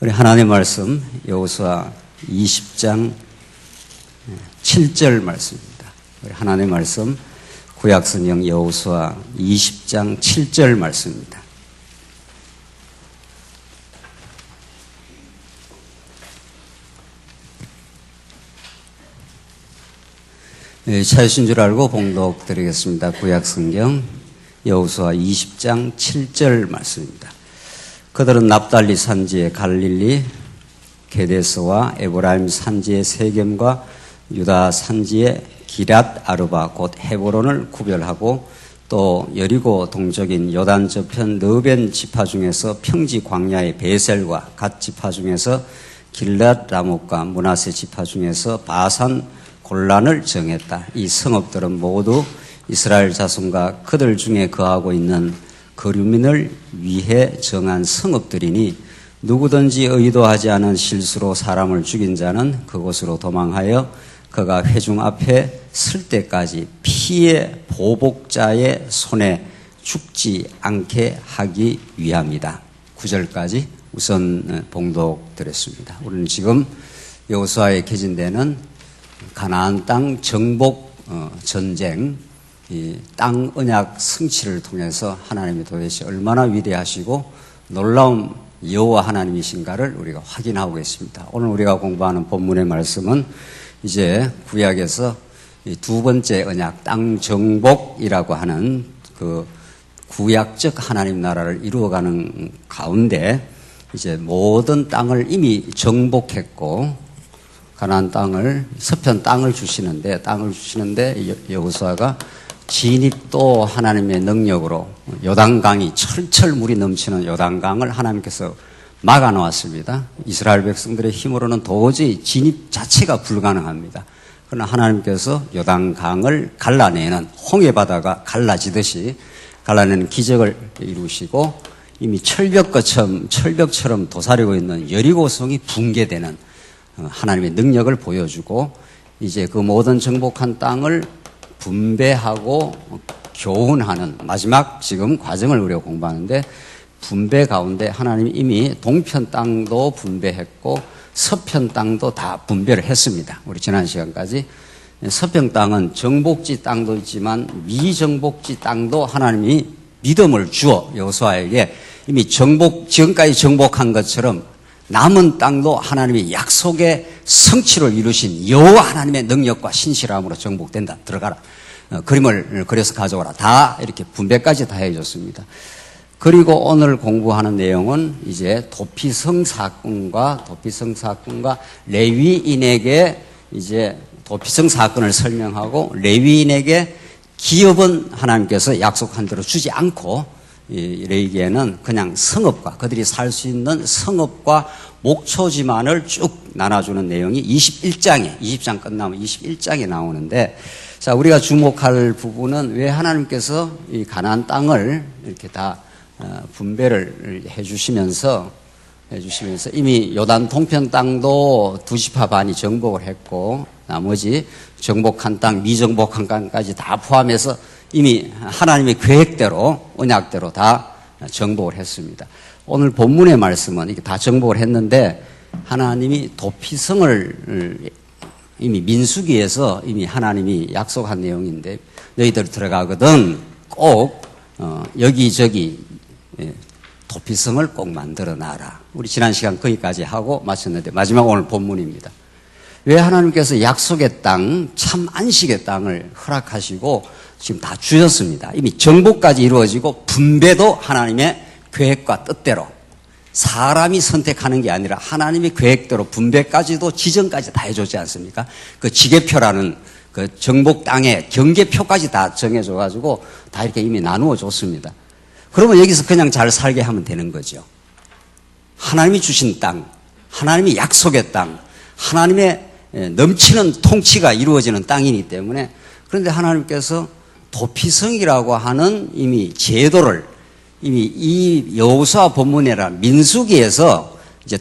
우리 하나님의 말씀 여호수아 20장 7절 말씀입니다. 우리 하나님의 말씀 구약성경 여호수아 20장 7절 말씀입니다. 찾으신 줄 알고 봉독 드리겠습니다. 구약성경 여호수아 20장 7절 말씀입니다. 그들은 납달리 산지의 갈릴리, 게데스와 에브라임 산지의 세겜과 유다 산지의 기랏 아르바 곧 헤브론을 구별하고 또 여리고 동쪽인 요단 저편 르벤 지파 중에서 평지 광야의 베셀과 갓 지파 중에서 길랏 라못과 므낫세 지파 중에서 바산 골란을 정했다. 이 성읍들은 모두 이스라엘 자손과 그들 중에 거하고 있는 거류민을 위해 정한 성읍들이니 누구든지 의도하지 않은 실수로 사람을 죽인 자는 그곳으로 도망하여 그가 회중 앞에 설 때까지 피의 보복자의 손에 죽지 않게 하기 위함이다. 9절까지 우선 봉독드렸습니다. 우리는 지금 여호수아에 개진되는 가나안 땅 정복 전쟁, 이 땅 언약 성취를 통해서 하나님이 도대체 얼마나 위대하시고 놀라운 여호와 하나님이신가를 우리가 확인하고 있습니다. 오늘 우리가 공부하는 본문의 말씀은 이제 구약에서 이 두 번째 언약 땅 정복이라고 하는 그 구약적 하나님 나라를 이루어가는 가운데 이제 모든 땅을 이미 정복했고 가나안 땅을 서편 땅을 주시는데 여호수아가 진입도 하나님의 능력으로 요단강이 철철 물이 넘치는 요단강을 하나님께서 막아놓았습니다. 이스라엘 백성들의 힘으로는 도저히 진입 자체가 불가능합니다. 그러나 하나님께서 요단강을 갈라내는 홍해바다가 갈라지듯이 갈라내는 기적을 이루시고 이미 철벽처럼 도사리고 있는 여리고성이 붕괴되는 하나님의 능력을 보여주고 이제 그 모든 정복한 땅을 분배하고 교훈하는 마지막 지금 과정을 우리가 공부하는데 분배 가운데 하나님이 이미 동편 땅도 분배했고 서편 땅도 다 분배를 했습니다. 우리 지난 시간까지 서편 땅은 정복지 땅도 있지만 미정복지 땅도 하나님이 믿음을 주어 여호수아에게 이미 지금까지 정복한 것처럼 남은 땅도 하나님의 약속의 성취를 이루신 여호와 하나님의 능력과 신실함으로 정복된다. 들어가라. 그림을 그려서 가져오라. 다 이렇게 분배까지 다 해줬습니다. 그리고 오늘 공부하는 내용은 이제 도피성 사건과 레위인에게 이제 도피성 사건을 설명하고 레위인에게 기업은 하나님께서 약속한 대로 주지 않고 이 레위기에는 그냥 성읍과 그들이 살 수 있는 성읍과 목초지만을 쭉 나눠주는 내용이 20장 끝나면 21장에 나오는데 자, 우리가 주목할 부분은 왜 하나님께서 이 가나안 땅을 이렇게 다 분배를 해주시면서 이미 요단 동편 땅도 두 지파 반이 정복을 했고 나머지 정복한 땅, 미정복한 땅까지 다 포함해서 이미 하나님의 계획대로 언약대로 다 정복을 했습니다. 오늘 본문의 말씀은 이게 다 정복을 했는데 하나님이 도피성을 이미 민수기에서 이미 하나님이 약속한 내용인데 너희들 들어가거든 꼭 여기저기 도피성을 꼭 만들어 놔라. 우리 지난 시간 거기까지 하고 마쳤는데 마지막 오늘 본문입니다. 왜 하나님께서 약속의 땅, 참 안식의 땅을 허락하시고 지금 다 주셨습니다. 이미 정복까지 이루어지고 분배도 하나님의 계획과 뜻대로 사람이 선택하는 게 아니라 하나님의 계획대로 분배까지도 지정까지 다 해줬지 않습니까? 그 지계표라는 그 정복 땅의 경계표까지 다 정해줘가지고 다 이렇게 이미 나누어 줬습니다. 그러면 여기서 그냥 잘 살게 하면 되는 거죠. 하나님이 주신 땅, 하나님이 약속의 땅, 하나님의 넘치는 통치가 이루어지는 땅이기 때문에 그런데 하나님께서 도피성이라고 하는 이미 제도를 이미 이 여호수아 본문이라 민수기에서 이제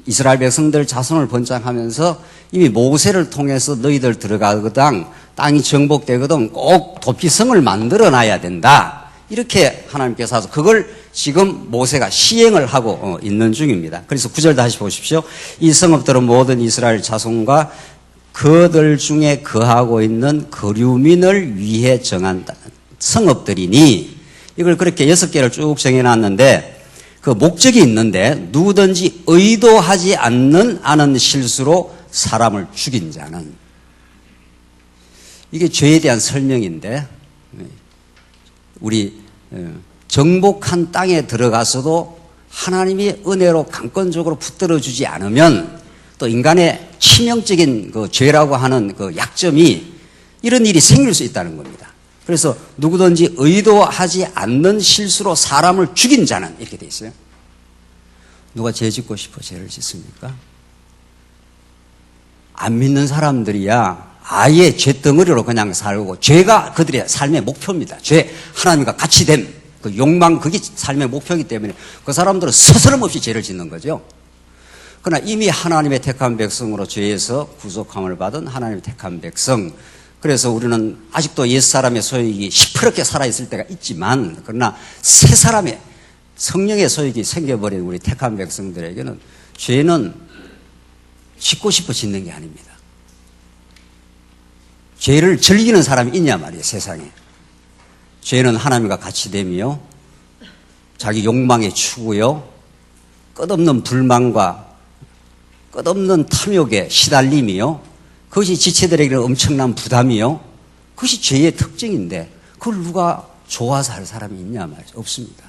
이스라엘 백성들 자손을 번창하면서 이미 모세를 통해서 너희들 들어가거든 땅이 정복되거든 꼭 도피성을 만들어 놔야 된다. 이렇게 하나님께서 그걸 지금 모세가 시행을 하고 있는 중입니다. 그래서 9절 다시 보십시오. 이 성읍들은 모든 이스라엘 자손과 그들 중에 거하고 있는 거류민을 위해 정한 성읍들이니, 이걸 그렇게 6개를 쭉 정해놨는데 그 목적이 있는데, 누구든지 의도하지 않는 실수로 사람을 죽인 자는, 이게 죄에 대한 설명인데, 우리 정복한 땅에 들어가서도 하나님이 은혜로 강권적으로 붙들어 주지 않으면 또 인간의 치명적인 그 죄라고 하는 그 약점이, 이런 일이 생길 수 있다는 겁니다. 그래서 누구든지 의도하지 않는 실수로 사람을 죽인 자는, 이렇게 돼 있어요. 누가 죄 짓고 싶어 죄를 짓습니까? 안 믿는 사람들이야 아예 죄덩어리로 그냥 살고, 죄가 그들의 삶의 목표입니다. 죄, 하나님과 같이 됨, 그 욕망, 그게 삶의 목표이기 때문에 그 사람들은 스스럼없이 죄를 짓는 거죠. 그러나 이미 하나님의 택한 백성으로 죄에서 구속함을 받은 하나님의 택한 백성, 그래서 우리는 아직도 옛사람의 소욕이 시퍼렇게 살아있을 때가 있지만, 그러나 새 사람의 성령의 소욕이 생겨버린 우리 택한 백성들에게는 죄는 짓고 싶어 짓는 게 아닙니다. 죄를 즐기는 사람이 있냐 말이에요, 세상에. 죄는 하나님과 같이 됨이요, 자기 욕망의 추구요, 끝없는 불만과 끝없는 탐욕에 시달림이요, 그것이 지체들에게는 엄청난 부담이요, 그것이 죄의 특징인데 그걸 누가 좋아서 할 사람이 있냐 말이죠. 없습니다.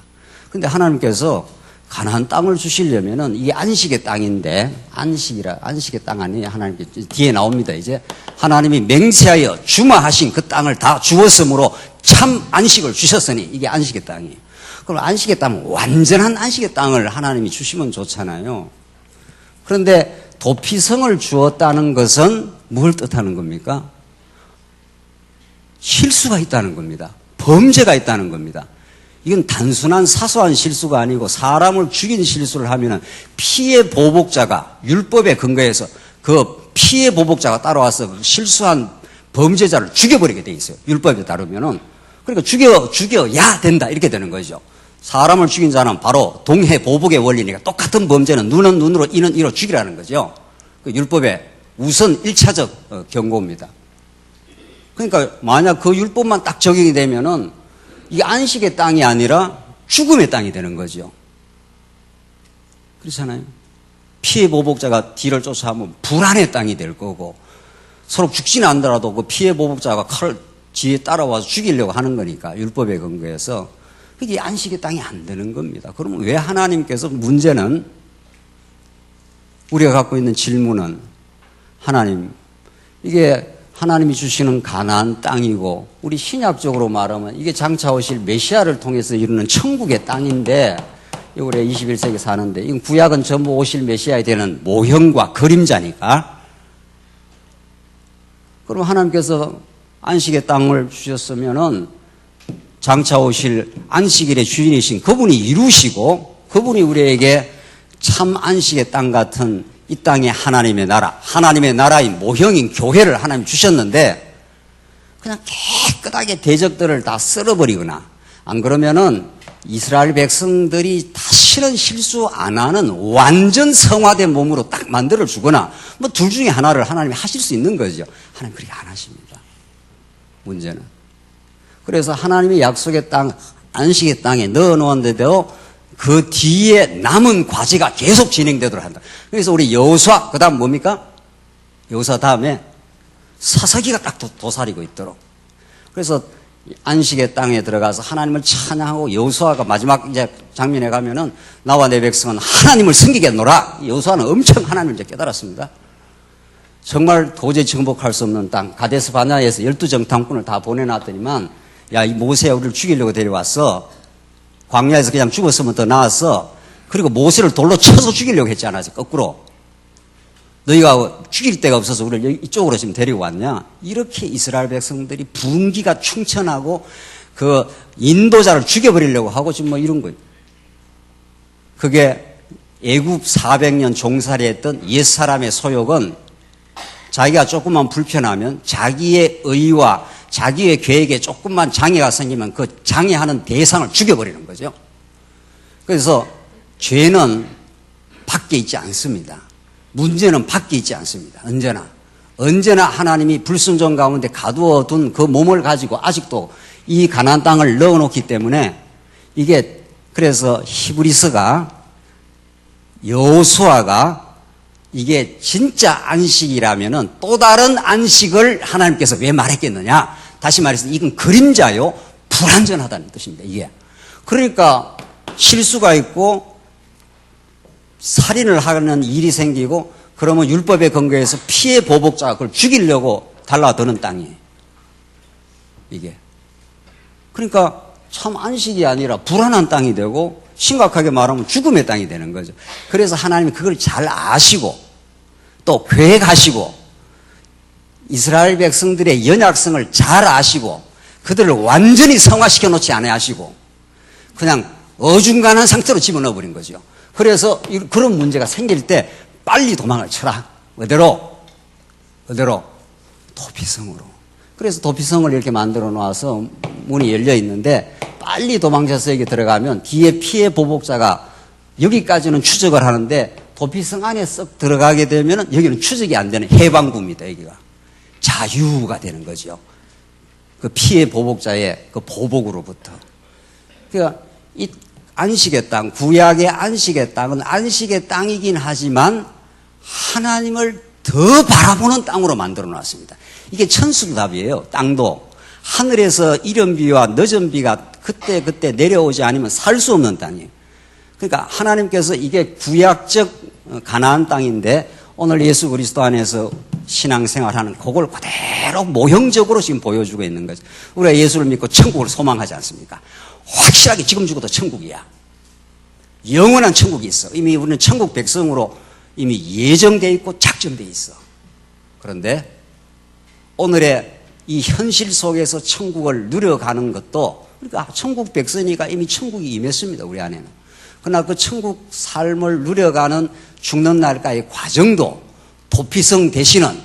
그런데 하나님께서 가나안 땅을 주시려면은, 이게 안식의 땅인데, 안식의 땅 아니에요. 하나님께 뒤에 나옵니다. 이제 하나님이 맹세하여 주마하신 그 땅을 다 주었으므로 참 안식을 주셨으니 이게 안식의 땅이에요. 그럼 안식의 땅, 완전한 안식의 땅을 하나님이 주시면 좋잖아요. 그런데 도피성을 주었다는 것은 뭘 뜻하는 겁니까? 실수가 있다는 겁니다. 범죄가 있다는 겁니다. 이건 단순한 사소한 실수가 아니고, 사람을 죽인 실수를 하면은 피해 보복자가, 율법에 근거해서 그 피해 보복자가 따라와서 그 실수한 범죄자를 죽여버리게 돼 있어요. 율법에 따르면은. 그러니까 죽여야 된다, 이렇게 되는 거죠. 사람을 죽인 자는 바로 동해 보복의 원리니까 똑같은 범죄는 눈은 눈으로 이는 이로 죽이라는 거죠. 그 율법의 우선 1차적 경고입니다. 그러니까 만약 그 율법만 딱 적용이 되면은 이게 안식의 땅이 아니라 죽음의 땅이 되는 거죠. 그렇잖아요. 피해 보복자가 뒤를 쫓아오면 불안의 땅이 될 거고, 서로 죽지는 않더라도 그 피해 보복자가 칼을 뒤에 따라와서 죽이려고 하는 거니까, 율법에 근거해서. 이게 안식의 땅이 안 되는 겁니다. 그러면 왜 하나님께서, 문제는, 우리가 갖고 있는 질문은, 하나님, 이게 하나님이 주시는 가나안 땅이고, 우리 신약적으로 말하면 이게 장차 오실 메시아를 통해서 이루는 천국의 땅인데, 우리 21세기 사는데, 이건 구약은 전부 오실 메시아에 대한 모형과 그림자니까. 그럼 하나님께서 안식의 땅을 주셨으면은 장차 오실 안식일의 주인이신 그분이 이루시고, 그분이 우리에게 참 안식의 땅 같은 이 땅에 하나님의 나라, 하나님의 나라의 모형인 교회를 하나님 주셨는데, 그냥 깨끗하게 대적들을 다 쓸어버리거나, 안 그러면은 이스라엘 백성들이 다시는 실수 안 하는 완전 성화된 몸으로 딱 만들어 주거나, 뭐 둘 중에 하나를 하나님이 하실 수 있는 거죠. 하나님 그렇게 안 하십니다. 문제는. 그래서 하나님의 약속의 땅, 안식의 땅에 넣어 놓았는데도 그 뒤에 남은 과제가 계속 진행되도록 한다. 그래서 우리 여호수아, 그 다음 뭡니까? 여호수아 다음에 사사기가 딱 도사리고 있도록. 그래서 안식의 땅에 들어가서 하나님을 찬양하고, 여호수아가 마지막 이제 장면에 가면은 나와 내 백성은 하나님을 섬기겠노라. 여호수아는 엄청 하나님을 이제 깨달았습니다. 정말 도저히 정복할 수 없는 땅, 가데스 바네아에서 12정탐꾼을 다 보내놨더니만, 야, 이 모세야 우리를 죽이려고 데려왔어. 광야에서 그냥 죽었으면 더 나았어. 그리고 모세를 돌로 쳐서 죽이려고 했지 않았어, 거꾸로. 너희가 죽일 데가 없어서 우리를 이쪽으로 지금 데리고 왔냐? 이렇게 이스라엘 백성들이 분기가 충천하고 그 인도자를 죽여버리려고 하고 지금 뭐 이런 거예요. 그게 애굽 400년 종살이 했던 옛사람의 소욕은, 자기가 조금만 불편하면 자기의 의와 자기의 계획에 조금만 장애가 생기면 그 장애하는 대상을 죽여버리는 거죠. 그래서 죄는 밖에 있지 않습니다. 문제는 밖에 있지 않습니다. 언제나 하나님이 불순종 가운데 가두어 둔 그 몸을 가지고 아직도 이 가나안 땅을 넣어놓기 때문에 이게 그래서 히브리서가 여호수아가 이게 진짜 안식이라면은 또 다른 안식을 하나님께서 왜 말했겠느냐? 다시 말해서 이건 그림자요, 불완전하다는 뜻입니다. 이게 그러니까 실수가 있고 살인을 하는 일이 생기고 그러면 율법에 근거해서 피해 보복자가 그걸 죽이려고 달라드는 땅이에요. 이게 그러니까 참 안식이 아니라 불안한 땅이 되고 심각하게 말하면 죽음의 땅이 되는 거죠. 그래서 하나님이 그걸 잘 아시고 또 계획하시고 이스라엘 백성들의 연약성을 잘 아시고 그들을 완전히 성화시켜 놓지 않아 하시고 그냥 어중간한 상태로 집어넣어 버린 거죠. 그래서 그런 문제가 생길 때 빨리 도망을 쳐라. 어디로? 도피성으로. 그래서 도피성을 이렇게 만들어 놔서 문이 열려 있는데 빨리 도망쳐서 여기 들어가면 뒤에 피해 보복자가 여기까지는 추적을 하는데 도피성 안에 썩 들어가게 되면 여기는 추적이 안 되는 해방구입니다. 여기가 자유가 되는 거죠. 그 피해 보복자의 그 보복으로부터. 그러니까 이 안식의 땅, 구약의 안식의 땅은 안식의 땅이긴 하지만 하나님을 더 바라보는 땅으로 만들어 놨습니다. 이게 천수답이에요. 땅도 하늘에서 이른 비와 늦은 비가 그때 내려오지 않으면 살 수 없는 땅이에요. 그러니까 하나님께서 이게 구약적 가나안 땅인데 오늘 예수 그리스도 안에서 신앙생활하는 그걸 그대로 모형적으로 지금 보여주고 있는 거죠. 우리가 예수를 믿고 천국을 소망하지 않습니까? 확실하게 지금 죽어도 천국이야. 영원한 천국이 있어. 이미 우리는 천국 백성으로 이미 예정되어 있고 작정되어 있어. 그런데 오늘의 이 현실 속에서 천국을 누려가는 것도 그러니까 천국 백성이니까 이미 천국이 임했습니다. 우리 안에는. 그러나 그 천국 삶을 누려가는 죽는 날까지의 과정도 도피성 되시는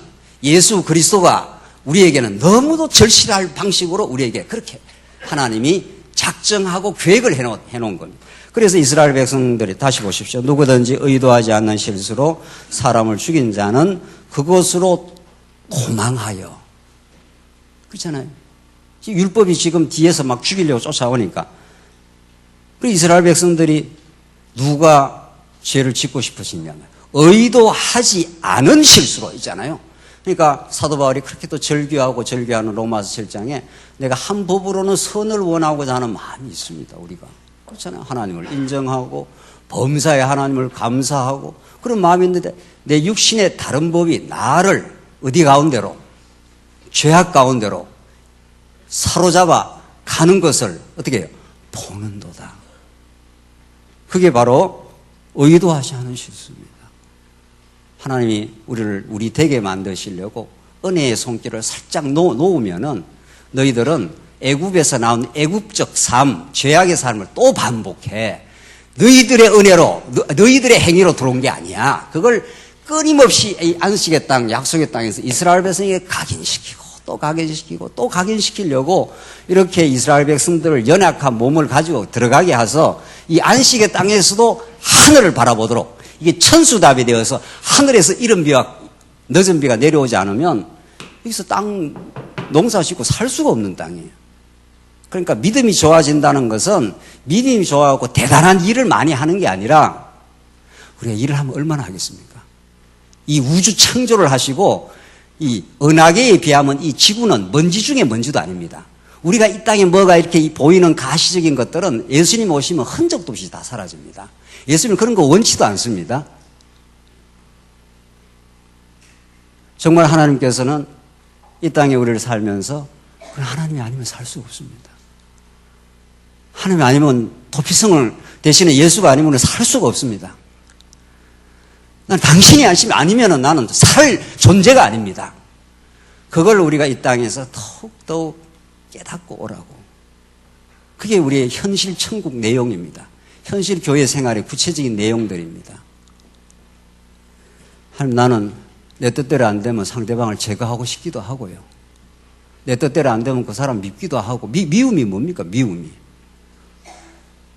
예수 그리스도가 우리에게는 너무도 절실할 방식으로 우리에게 그렇게 하나님이 작정하고 계획을 해놓은 겁니다. 그래서 이스라엘 백성들이 다시 보십시오. 누구든지 의도하지 않는 실수로 사람을 죽인 자는 그것으로 도망하여. 그렇잖아요. 율법이 지금 뒤에서 막 죽이려고 쫓아오니까. 그리고 이스라엘 백성들이 누가 죄를 짓고 싶으시냐면 의도하지 않은 실수로 있잖아요. 그러니까 사도 바울이 그렇게 또 절규하는 로마서 7장에 내가 한 법으로는 선을 원하고자 하는 마음이 있습니다. 우리가. 그렇잖아요. 하나님을 인정하고 범사에 하나님을 감사하고 그런 마음이 있는데 내 육신의 다른 법이 나를 어디 가운데로 죄악 가운데로 사로잡아 가는 것을 어떻게 해요? 보는도다. 그게 바로 의도하지 않은 실수입니다. 하나님이 우리 되게 만드시려고 은혜의 손길을 살짝 놓으면은 너희들은 애굽에서 나온 애굽적 삶, 죄악의 삶을 또 반복해. 너희들의 은혜로, 너희들의 행위로 들어온 게 아니야. 그걸 끊임없이 이 안식의 땅, 약속의 땅에서 이스라엘 백성에게 각인시키고 또 각인시키고 또 각인시키려고 이렇게 이스라엘 백성들을 연약한 몸을 가지고 들어가게 해서 이 안식의 땅에서도 하늘을 바라보도록 이게 천수답이 되어서 하늘에서 이른 비와 늦은 비가 내려오지 않으면 여기서 땅 농사 짓고 살 수가 없는 땅이에요. 그러니까 믿음이 좋아진다는 것은 믿음이 좋아하고 대단한 일을 많이 하는 게 아니라 우리가 일을 하면 얼마나 하겠습니까? 이 우주 창조를 하시고 이 은하계에 비하면 이 지구는 먼지 중에 먼지도 아닙니다. 우리가 이 땅에 뭐가 이렇게 보이는 가시적인 것들은 예수님 오시면 흔적도 없이 다 사라집니다. 예수님은 그런 거 원치도 않습니다. 정말 하나님께서는 이 땅에 우리를 살면서 하나님이 아니면 살 수 없습니다. 하나님이 아니면 도피성을 대신에 예수가 아니면 살 수가 없습니다. 난 당신이 아니면 나는 살 존재가 아닙니다. 그걸 우리가 이 땅에서 더욱더욱 깨닫고 오라고. 그게 우리의 현실 천국 내용입니다. 현실 교회 생활의 구체적인 내용들입니다. 하나님, 나는 내 뜻대로 안 되면 상대방을 제거하고 싶기도 하고요. 내 뜻대로 안 되면 그 사람 밉기도 하고. 미움이 뭡니까? 미움이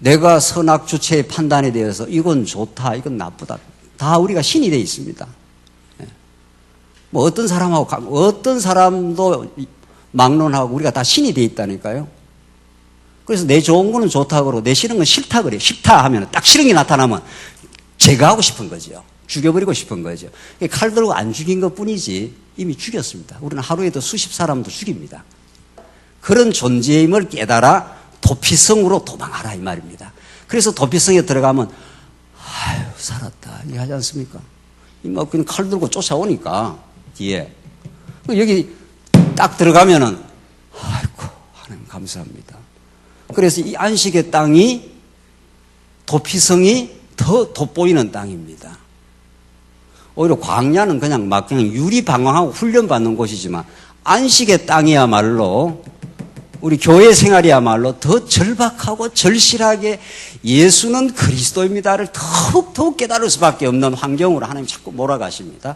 내가 선악주체의 판단에 대해서 이건 좋다, 이건 나쁘다. 다 우리가 신이 되어 있습니다. 뭐 어떤 사람도 막론하고 우리가 다 신이 되어 있다니까요. 그래서 내 좋은 거는 좋다고 그러고 내 싫은 건 싫다 그래요. 싫다 하면 딱 싫은 게 나타나면 제거하고 싶은 거죠. 죽여버리고 싶은 거죠. 칼 들고 안 죽인 것 뿐이지 이미 죽였습니다. 우리는 하루에도 수십 사람도 죽입니다. 그런 존재임을 깨달아 도피성으로 도망하라 이 말입니다. 그래서 도피성에 들어가면 아유 살았다 이게 하지 않습니까? 막 그냥 칼 들고 쫓아오니까 뒤에 여기 딱 들어가면은 아이고 하나님 감사합니다. 그래서 이 안식의 땅이 도피성이 더 돋보이는 땅입니다. 오히려 광야는 그냥 유리방황하고 훈련받는 곳이지만 안식의 땅이야말로 우리 교회 생활이야말로 더 절박하고 절실하게 예수는 그리스도입니다를 더욱 깨달을 수밖에 없는 환경으로 하나님 자꾸 몰아가십니다.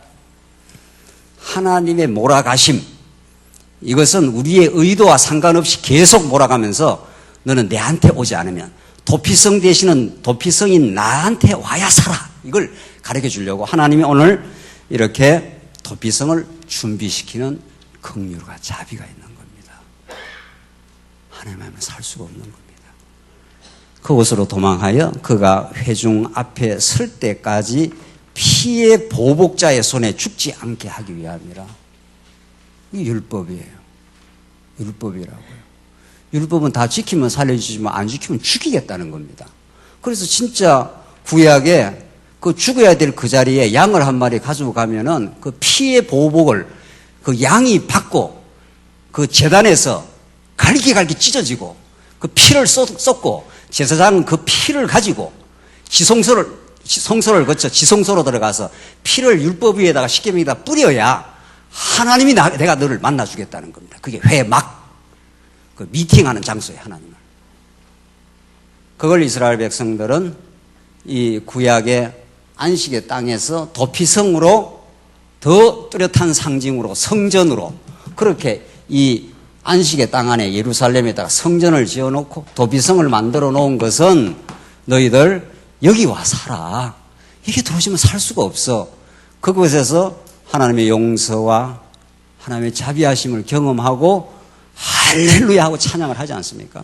하나님의 몰아가심, 이것은 우리의 의도와 상관없이 계속 몰아가면서 너는 내한테 오지 않으면 도피성 되시는 도피성인 나한테 와야 살아. 이걸 가르쳐 주려고 하나님이 오늘 이렇게 도피성을 준비시키는 긍휼과 자비가 있는 겁니다. 하나님 하면 살 수가 없는 겁니다. 그곳으로 도망하여 그가 회중 앞에 설 때까지 피의 보복자의 손에 죽지 않게 하기 위함이라. 이게 율법이에요. 율법이라고요. 율법은 다 지키면 살려주지만 안 지키면 죽이겠다는 겁니다. 그래서 진짜 구약에 그 죽어야 될 그 자리에 양을 한 마리 가지고 가면은 그 피의 보복을 그 양이 받고 그 제단에서 갈기갈기 찢어지고 그 피를 쏟고 제사장은 그 피를 가지고 성소를 거쳐 지성소로 들어가서 피를 율법 위에다가 십계명에다 뿌려야 하나님이 내가 너를 만나주겠다는 겁니다. 그게 회막 그 미팅하는 장소에 하나님을. 그걸 이스라엘 백성들은 이 구약의 안식의 땅에서 도피성으로 더 뚜렷한 상징으로 성전으로 그렇게 이 안식의 땅 안에 예루살렘에다가 성전을 지어놓고 도피성을 만들어 놓은 것은 너희들 여기 와 살아. 이게 들어오시면 살 수가 없어. 그곳에서 하나님의 용서와 하나님의 자비하심을 경험하고 할렐루야 하고 찬양을 하지 않습니까?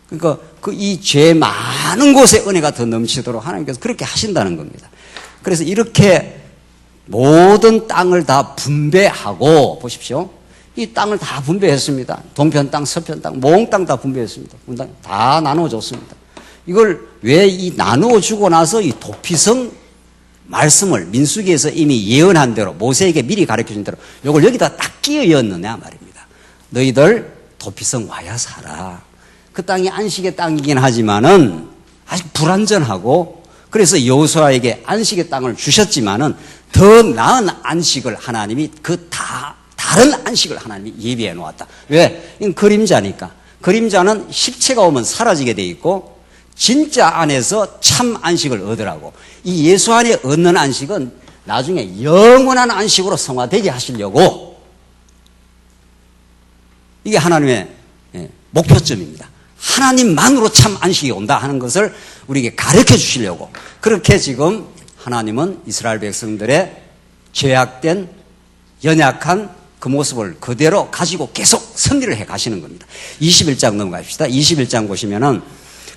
그러니까 이 죄 많은 곳에 은혜가 더 넘치도록 하나님께서 그렇게 하신다는 겁니다. 그래서 이렇게 모든 땅을 다 분배하고 보십시오. 이 땅을 다 분배했습니다. 동편 땅, 서편 땅, 몽땅 다 분배했습니다. 다 나누어줬습니다. 이걸 왜 이 나누어주고 나서 이 도피성 말씀을 민수기에서 이미 예언한 대로 모세에게 미리 가르쳐준 대로 이걸 여기다 딱 끼어 넣느냐 말입니다. 너희들 도피성 와야 살아. 그 땅이 안식의 땅이긴 하지만은 아직 불완전하고 그래서 여호수아에게 안식의 땅을 주셨지만은 더 나은 안식을 하나님이 다른 안식을 하나님이 예비해 놓았다. 왜? 이건 그림자니까. 그림자는 실체가 오면 사라지게 돼 있고 진짜 안에서 참 안식을 얻으라고. 이 예수 안에 얻는 안식은 나중에 영원한 안식으로 성화되게 하시려고. 이게 하나님의 목표점입니다. 하나님만으로 참 안식이 온다 하는 것을 우리에게 가르쳐 주시려고. 그렇게 지금 하나님은 이스라엘 백성들의 죄악된 연약한 그 모습을 그대로 가지고 계속 섭리를 해 가시는 겁니다. 21장 넘어갑시다. 21장 보시면은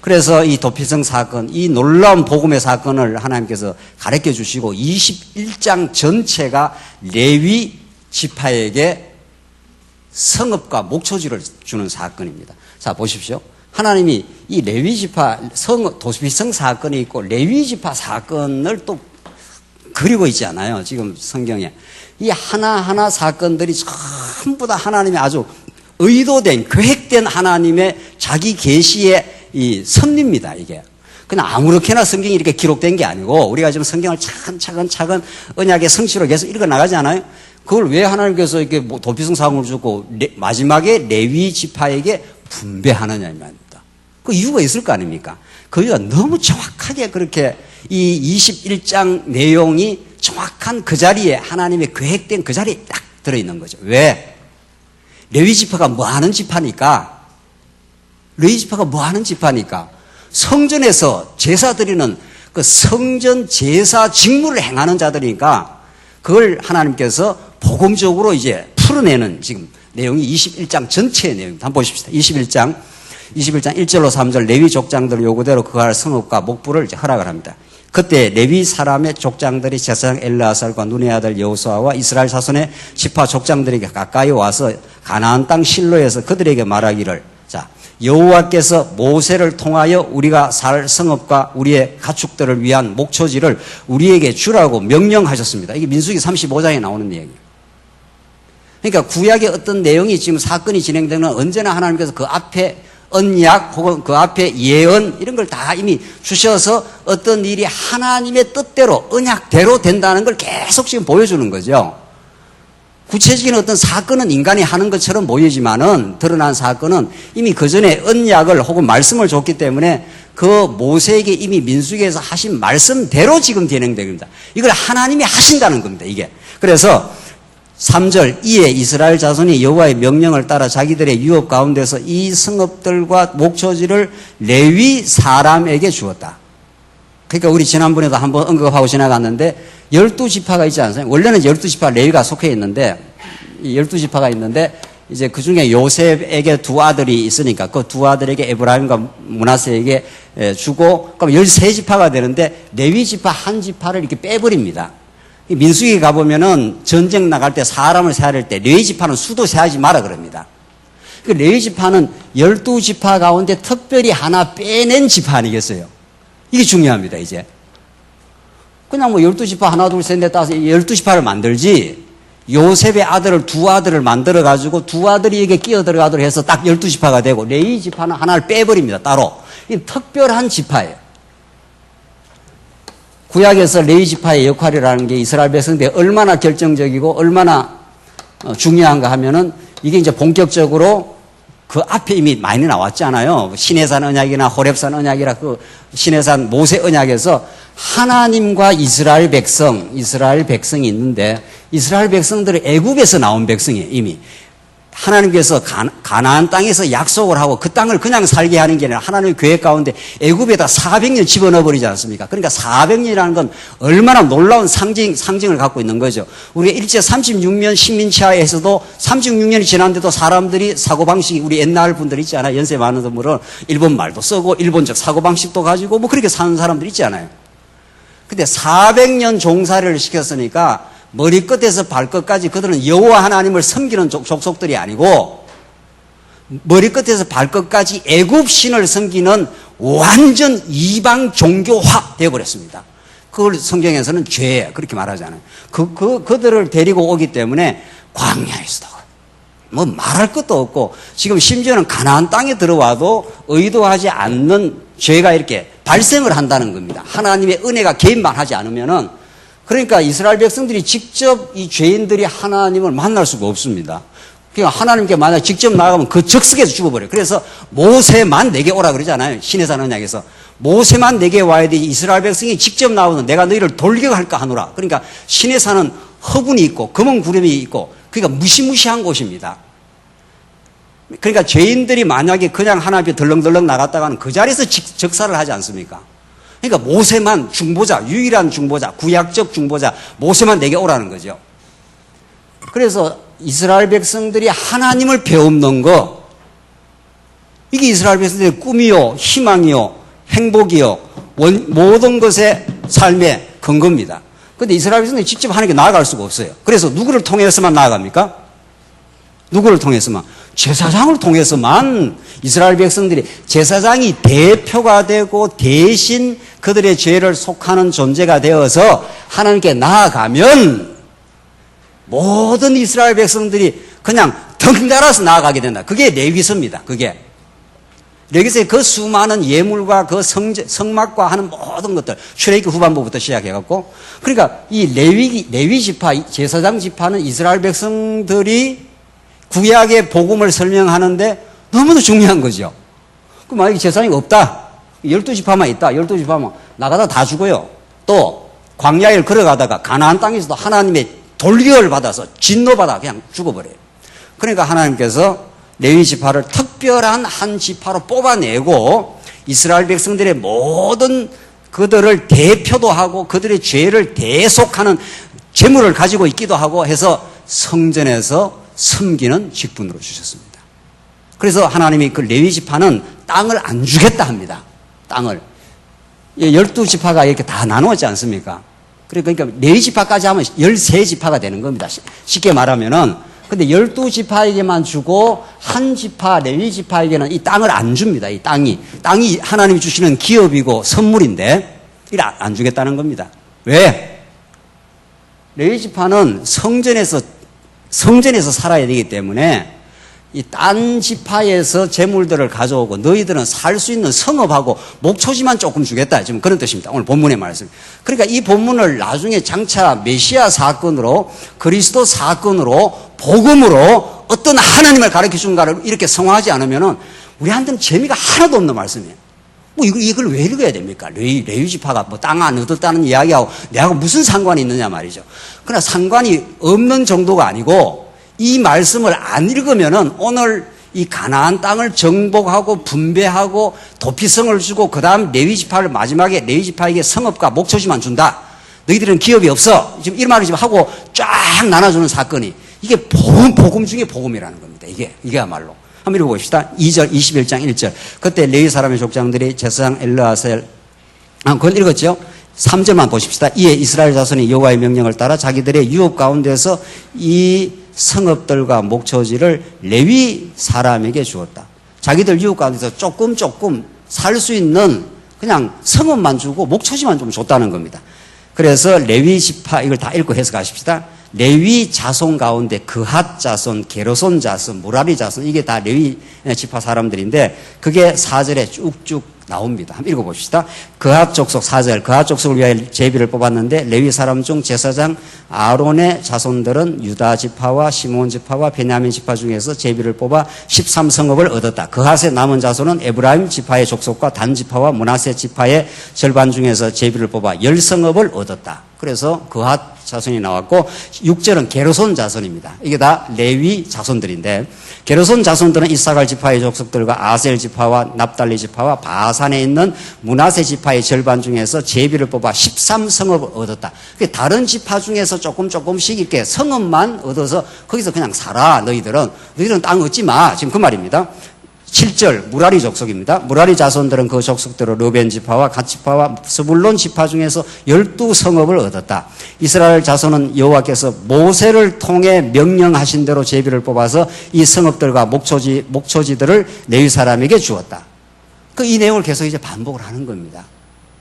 그래서 이 도피성 사건, 이 놀라운 복음의 사건을 하나님께서 가르쳐 주시고 21장 전체가 레위 지파에게 성읍과 목초지를 주는 사건입니다. 자, 보십시오. 하나님이 이 레위 지파 도피성 사건이 있고 레위 지파 사건을 또 그리고 있지 않아요. 지금 성경에. 이 하나하나 사건들이 전부 다 하나님의 아주 의도된, 계획된 하나님의 자기 계시의 이 섭리입니다, 이게. 그냥 아무렇게나 성경이 이렇게 기록된 게 아니고, 우리가 지금 성경을 차근차근 언약의 성취로 계속 읽어 나가지 않아요? 그걸 왜 하나님께서 이렇게 도피성 사건을 주고, 마지막에 레위 지파에게 분배하느냐, 이 말입니다. 그 이유가 있을 거 아닙니까? 그 이유가 너무 정확하게 그렇게 이 21장 내용이 정확한 그 자리에 하나님의 계획된 그 자리에 딱 들어있는 거죠. 왜? 레위 지파가 뭐 하는 지파니까? 레위 지파가 뭐 하는 지파니까? 성전에서 제사 드리는 그 성전 제사 직무를 행하는 자들이니까 그걸 하나님께서 복음적으로 이제 풀어내는 지금 내용이 21장 전체의 내용입니다. 한번 보십시다. 21장 1절로 3절 레위 족장들 요구대로 그할 성읍과 목부를 이제 허락을 합니다. 그때 레위 사람의 족장들이 제사장 엘르아살과 눈의 아들 여호수아와 이스라엘 자손의 지파 족장들에게 가까이 와서 가나안 땅 실로에서 그들에게 말하기를 자 여호와께서 모세를 통하여 우리가 살 성읍과 우리의 가축들을 위한 목초지를 우리에게 주라고 명령하셨습니다. 이게 민수기 35장에 나오는 내용이에요. 그러니까 구약의 어떤 내용이 지금 사건이 진행되는 언제나 하나님께서 그 앞에 언약 혹은 그 앞에 예언 이런 걸 다 이미 주셔서 어떤 일이 하나님의 뜻대로 언약대로 된다는 걸 계속 지금 보여주는 거죠. 구체적인 어떤 사건은 인간이 하는 것처럼 보이지만은 드러난 사건은 이미 그 전에 언약을 혹은 말씀을 줬기 때문에 그 모세에게 이미 민수기에서 하신 말씀대로 지금 진행됩니다. 이걸 하나님이 하신다는 겁니다. 이게. 그래서 3절 이에 이스라엘 자손이 여호와의 명령을 따라 자기들의 유업 가운데서 이 성읍들과 목초지를 레위 사람에게 주었다. 그러니까 우리 지난번에도 한번 언급하고 지나갔는데 12지파가 있지 않습니까? 원래는 12지파 레위가 속해 있는데 12지파가 있는데 이제 그중에 요셉에게 두 아들이 있으니까 그 두 아들에게 에브라임과 므낫세에게 주고 그럼 13지파가 되는데 레위 지파 한 지파를 이렇게 빼버립니다. 민수기 가보면은 전쟁 나갈 때 사람을 세야 할 때 레위 지파는 수도 세하지 마라 그럽니다. 그 레위 지파는 12지파 가운데 특별히 하나 빼낸 지파 아니겠어요? 이게 중요합니다, 이제. 그냥 뭐 12지파 하나, 둘, 셋, 넷, 다섯, 12지파를 만들지, 요셉의 아들을, 두 아들을 만들어가지고 두 아들에게 끼어들어가도록 해서 딱 12지파가 되고, 레위 지파는 하나를 빼버립니다, 따로. 이 특별한 지파예요. 구약에서 레위 지파의 역할이라는 게 이스라엘 백성들이 얼마나 결정적이고 얼마나 중요한가 하면은 이게 이제 본격적으로 그 앞에 이미 많이 나왔잖아요. 시내산 언약이나 호렙산 언약이라 그 시내산 모세 언약에서 하나님과 이스라엘 백성이 있는데 이스라엘 백성들은 애굽에서 나온 백성이에요, 이미. 하나님께서 가나안 땅에서 약속을 하고 그 땅을 그냥 살게 하는 게 아니라 하나님의 계획 가운데 애굽에다 400년 집어넣어 버리지 않습니까? 그러니까 400년이라는 건 얼마나 놀라운 상징을 갖고 있는 거죠. 우리가 일제 36년 식민지하에서도 36년이 지났는데도 사람들이 사고방식이 우리 옛날 분들 있지 않아요? 연세 많은 분들은 일본 말도 쓰고 일본적 사고방식도 가지고 뭐 그렇게 사는 사람들 있지 않아요? 근데 400년 종살이를 시켰으니까 머리끝에서 발끝까지 그들은 여호와 하나님을 섬기는 족속들이 아니고 머리끝에서 발끝까지 애굽 신을 섬기는 완전 이방 종교화 되어버렸습니다. 그걸 성경에서는 죄 그렇게 말하잖아요. 그들을 데리고 오기 때문에 광야에서도 뭐 말할 것도 없고 지금 심지어는 가나안 땅에 들어와도 의도하지 않는 죄가 이렇게 발생을 한다는 겁니다. 하나님의 은혜가 개입만 하지 않으면은 그러니까 이스라엘 백성들이 직접 이 죄인들이 하나님을 만날 수가 없습니다. 그러니까 하나님께 만약 직접 나가면 그 적석에서 죽어버려요. 그래서 모세만 내게 오라 그러잖아요. 시내산 언약에서. 모세만 내게 와야 돼. 이스라엘 백성이 직접 나오는 내가 너희를 돌격할까 하노라. 그러니까 시내산은 허분이 있고 검은 구름이 있고 그러니까 무시무시한 곳입니다. 그러니까 죄인들이 만약에 그냥 하나님 앞에 덜렁덜렁 나갔다가는 그 자리에서 적사를 하지 않습니까? 그러니까 모세만 중보자, 유일한 중보자, 구약적 중보자, 모세만 내게 오라는 거죠. 그래서 이스라엘 백성들이 하나님을 배움는 거, 이게 이스라엘 백성들의 꿈이요, 희망이요, 행복이요, 모든 것의 삶의 근거입니다. 그런데 이스라엘 백성들이 직접 하나님께 나아갈 수가 없어요. 그래서 누구를 통해서만 나아갑니까? 누구를 통해서만? 제사장을 통해서만 이스라엘 백성들이 제사장이 대표가 되고 대신 그들의 죄를 속하는 존재가 되어서 하나님께 나아가면 모든 이스라엘 백성들이 그냥 덩달아서 나아가게 된다. 그게 레위서입니다. 그게. 레위서의 그 수많은 예물과 그 성막과 하는 모든 것들, 출애굽기 후반부부터 시작해갖고, 그러니까 이 레위 지파, 제사장 지파는 이스라엘 백성들이 구약의 복음을 설명하는데 너무도 중요한 거죠. 그럼 만약에 제사장이 없다. 12지파만 있다. 12지파만 나가다 다 죽어요. 또 광야를 걸어가다가 가나안 땅에서도 하나님의 돌격을 받아서 진노받아 그냥 죽어버려요. 그러니까 하나님께서 레위 지파를 특별한 한 지파로 뽑아내고 이스라엘 백성들의 모든 그들을 대표도 하고 그들의 죄를 대속하는 재물을 가지고 있기도 하고 해서 성전에서 섬기는 직분으로 주셨습니다. 그래서 하나님이 그 레위 지파는 땅을 안 주겠다 합니다. 땅을. 12지파가 이렇게 다 나누었지 않습니까? 그러니까 레위 지파까지 하면 13지파가 되는 겁니다. 쉽게 말하면은. 근데 12지파에게만 주고 한 지파, 레위 지파에게는 이 땅을 안 줍니다. 이 땅이 하나님이 주시는 기업이고 선물인데 이를 안 주겠다는 겁니다. 왜? 레위 지파는 성전에서 살아야 되기 때문에 이 딴 지파에서 재물들을 가져오고 너희들은 살 수 있는 성읍하고 목초지만 조금 주겠다. 지금 그런 뜻입니다. 오늘 본문의 말씀. 그러니까 이 본문을 나중에 장차 메시아 사건으로 그리스도 사건으로 복음으로 어떤 하나님을 가르쳐 준가를 이렇게 성화하지 않으면은 우리한테는 재미가 하나도 없는 말씀이에요. 뭐 이걸 왜 읽어야 됩니까? 레위 지파가 뭐 땅 안 얻었다는 이야기하고 내하고 무슨 상관이 있느냐 말이죠. 그러나 상관이 없는 정도가 아니고 이 말씀을 안 읽으면은 오늘 이 가나안 땅을 정복하고 분배하고 도피성을 주고 그 다음 레위 지파를 마지막에 레위 지파에게 성읍과 목초지만 준다. 너희들은 기업이 없어. 지금 이런 말을 지금 하고 쫙 나눠주는 사건이 이게 복음 중에 복음이라는 겁니다. 이게야말로. 한번 읽어봅시다. 21장 1절. 그때 레위 사람의 족장들이 제사장 엘르아셀, 그건 읽었죠? 3절만 보십시다. 이에 이스라엘 자손이 여호와의 명령을 따라 자기들의 유업 가운데서 이 성읍들과 목초지를 레위 사람에게 주었다. 자기들 유업 가운데서 조금 살 수 있는 그냥 성읍만 주고 목초지만 좀 줬다는 겁니다. 그래서 레위 지파, 이걸 다 읽고 해석하십시다. 레위 자손 가운데 그핫 자손, 게르손 자손, 무라리 자손, 이게 다 레위 지파 사람들인데 그게 4절에 쭉쭉 나옵니다. 한번 읽어봅시다. 그핫 족속 4절. 그핫 족속을 위하여 제비를 뽑았는데 레위 사람 중 제사장 아론의 자손들은 유다 지파와 시몬 지파와 베냐민 지파 중에서 제비를 뽑아 13성읍을 얻었다. 그핫의 남은 자손은 에브라임 지파의 족속과 단 지파와 므낫세 지파의 절반 중에서 제비를 뽑아 10성읍을 얻었다. 그래서 그핫 자손이 나왔고 6절은 게르손 자손입니다. 이게 다 레위 자손들인데 게르손 자손들은 이사갈 지파의 족속들과 아셀 지파와 납달리 지파와 바산에 있는 므낫세 지파의 절반 중에서 제비를 뽑아 13성읍을 얻었다. 다른 지파 중에서 조금씩 이렇게 성읍만 얻어서 거기서 그냥 살아. 너희들은 땅 얻지 마. 지금 그 말입니다. 7절 무라리 족속입니다. 무라리 자손들은 그 족속대로 르벤 지파와 갓 지파와 스불론 지파 중에서 12성읍을 얻었다. 이스라엘 자손은 여호와께서 모세를 통해 명령하신 대로 제비를 뽑아서 이 성읍들과 목초지들을 레위 사람에게 주었다. 이 내용을 계속 이제 반복을 하는 겁니다.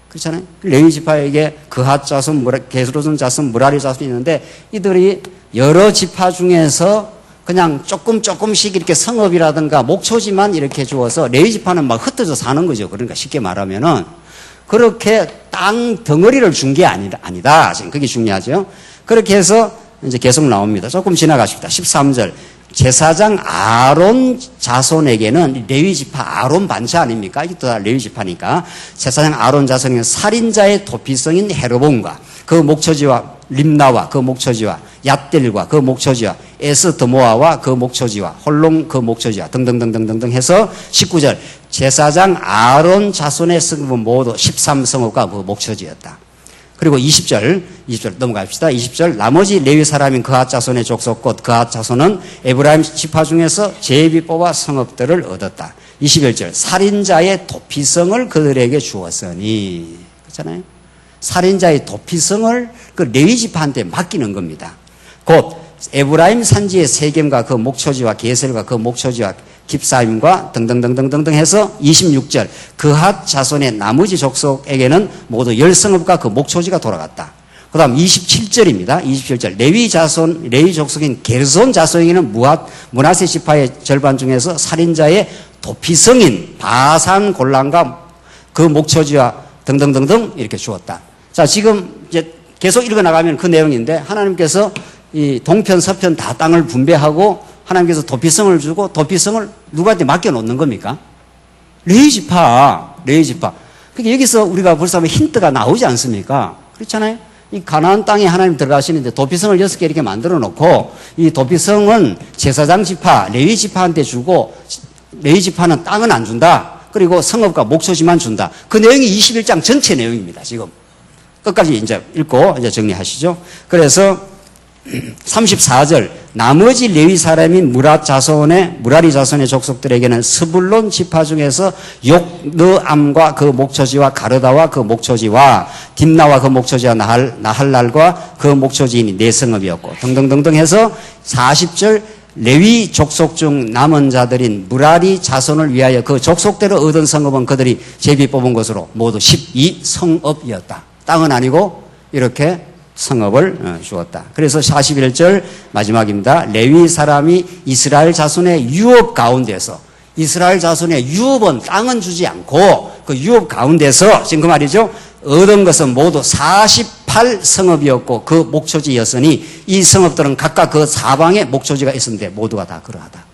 그렇잖아요. 레위 지파에게 그핫 자손, 게르손 자손, 무라리 자손이 있는데 이들이 여러 지파 중에서 그냥 조금씩 이렇게 성읍이라든가 목초지만 이렇게 주어서 레위 지파는 막 흩어져 사는 거죠. 그러니까 쉽게 말하면은 그렇게 땅 덩어리를 준 게 아니다. 지금 그게 중요하죠. 그렇게 해서 이제 계속 나옵니다. 조금 지나가십니다. 13절. 제사장 아론 자손에게는 레위 지파 아론 반차 아닙니까? 이것도 다 레위 지파니까. 제사장 아론 자손에게는 살인자의 도피성인 헤르본과 그 목초지와 림나와 그 목초지와 얏델과 그 목초지와 에스드모아와 그 목초지와 홀롱 그 목초지와 등등등등등등 해서 19절 제사장 아론 자손의 성읍은 모두 13성읍과 그 목초지였다. 그리고 20절 넘어갑시다. 20절 나머지 레위 사람인 그핫 자손의 족속 곧 그핫 자손은 에브라임 지파 중에서 제비 뽑아 성읍들을 얻었다. 21절 살인자의 도피성을 그들에게 주었으니 그렇잖아요. 살인자의 도피성을 그 레위 지파한테 맡기는 겁니다. 곧 에브라임 산지의 세겜과 그 목초지와 게셀과 그 목초지와 깁사임과 등등등등등등 해서 26절 그핫 자손의 나머지 족속에게는 모두 10성읍과 그 목초지가 돌아갔다. 그 다음 27절입니다. 27절 레위 족속인 게르손 자손에게는 므낫세 지파의 절반 중에서 살인자의 도피성인 바산 골란과 그 목초지와 등등등등 이렇게 주었다. 자, 지금 이제 계속 읽어나가면 그 내용인데 하나님께서 이 동편, 서편 다 땅을 분배하고 하나님께서 도피성을 주고 도피성을 누구한테 맡겨놓는 겁니까? 레위 지파. 그러니까 여기서 우리가 벌써 힌트가 나오지 않습니까? 그렇잖아요? 이 가나안 땅에 하나님 들어가시는데 도피성을 6개 이렇게 만들어 놓고 이 도피성은 제사장 지파, 레위 지파한테 주고 레위 지파는 땅은 안 준다. 그리고 성읍과 목초지만 준다. 그 내용이 21장 전체 내용입니다. 지금 끝까지 이제 읽고 이제 정리하시죠. 그래서 34절 나머지 레위 사람인 무라리 자손의 족속들에게는 스불론 지파 중에서 욕느암과 그 목초지와 가르다와 그 목초지와 딥나와 그 목초지와 나할랄과 그 목초지인이 네 성읍이었고 등등등등 해서 40절 레위 족속 중 남은 자들인 무라리 자손을 위하여 그 족속대로 얻은 성읍은 그들이 제비 뽑은 것으로 모두 12성읍이었다. 땅은 아니고 이렇게 성읍을 주었다. 그래서 41절 마지막입니다. 레위 사람이 이스라엘 자손의 유업 가운데서, 이스라엘 자손의 유업은 땅은 주지 않고 그 유업 가운데서 지금 그 말이죠. 얻은 것은 모두 48성읍이었고 그 목초지였으니 이 성읍들은 각각 그 사방에 목초지가 있었는데 모두가 다 그러하다.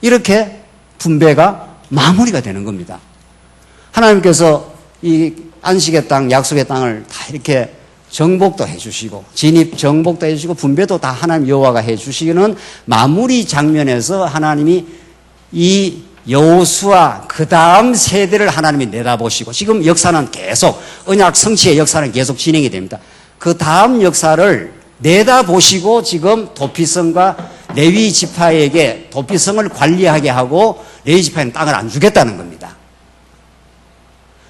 이렇게 분배가 마무리가 되는 겁니다. 하나님께서 이 안식의 땅, 약속의 땅을 다 이렇게 정복도 해주시고 진입 정복도 해주시고 분배도 다 하나님 여호와가 해주시는 마무리 장면에서 하나님이 이 여호수아 그 다음 세대를 하나님이 내다보시고 지금 역사는 계속 언약 성취의 역사는 계속 진행이 됩니다. 그 다음 역사를 내다보시고 지금 도피성과 레위 지파에게 도피성을 관리하게 하고 레위 지파에는 땅을 안 주겠다는 겁니다.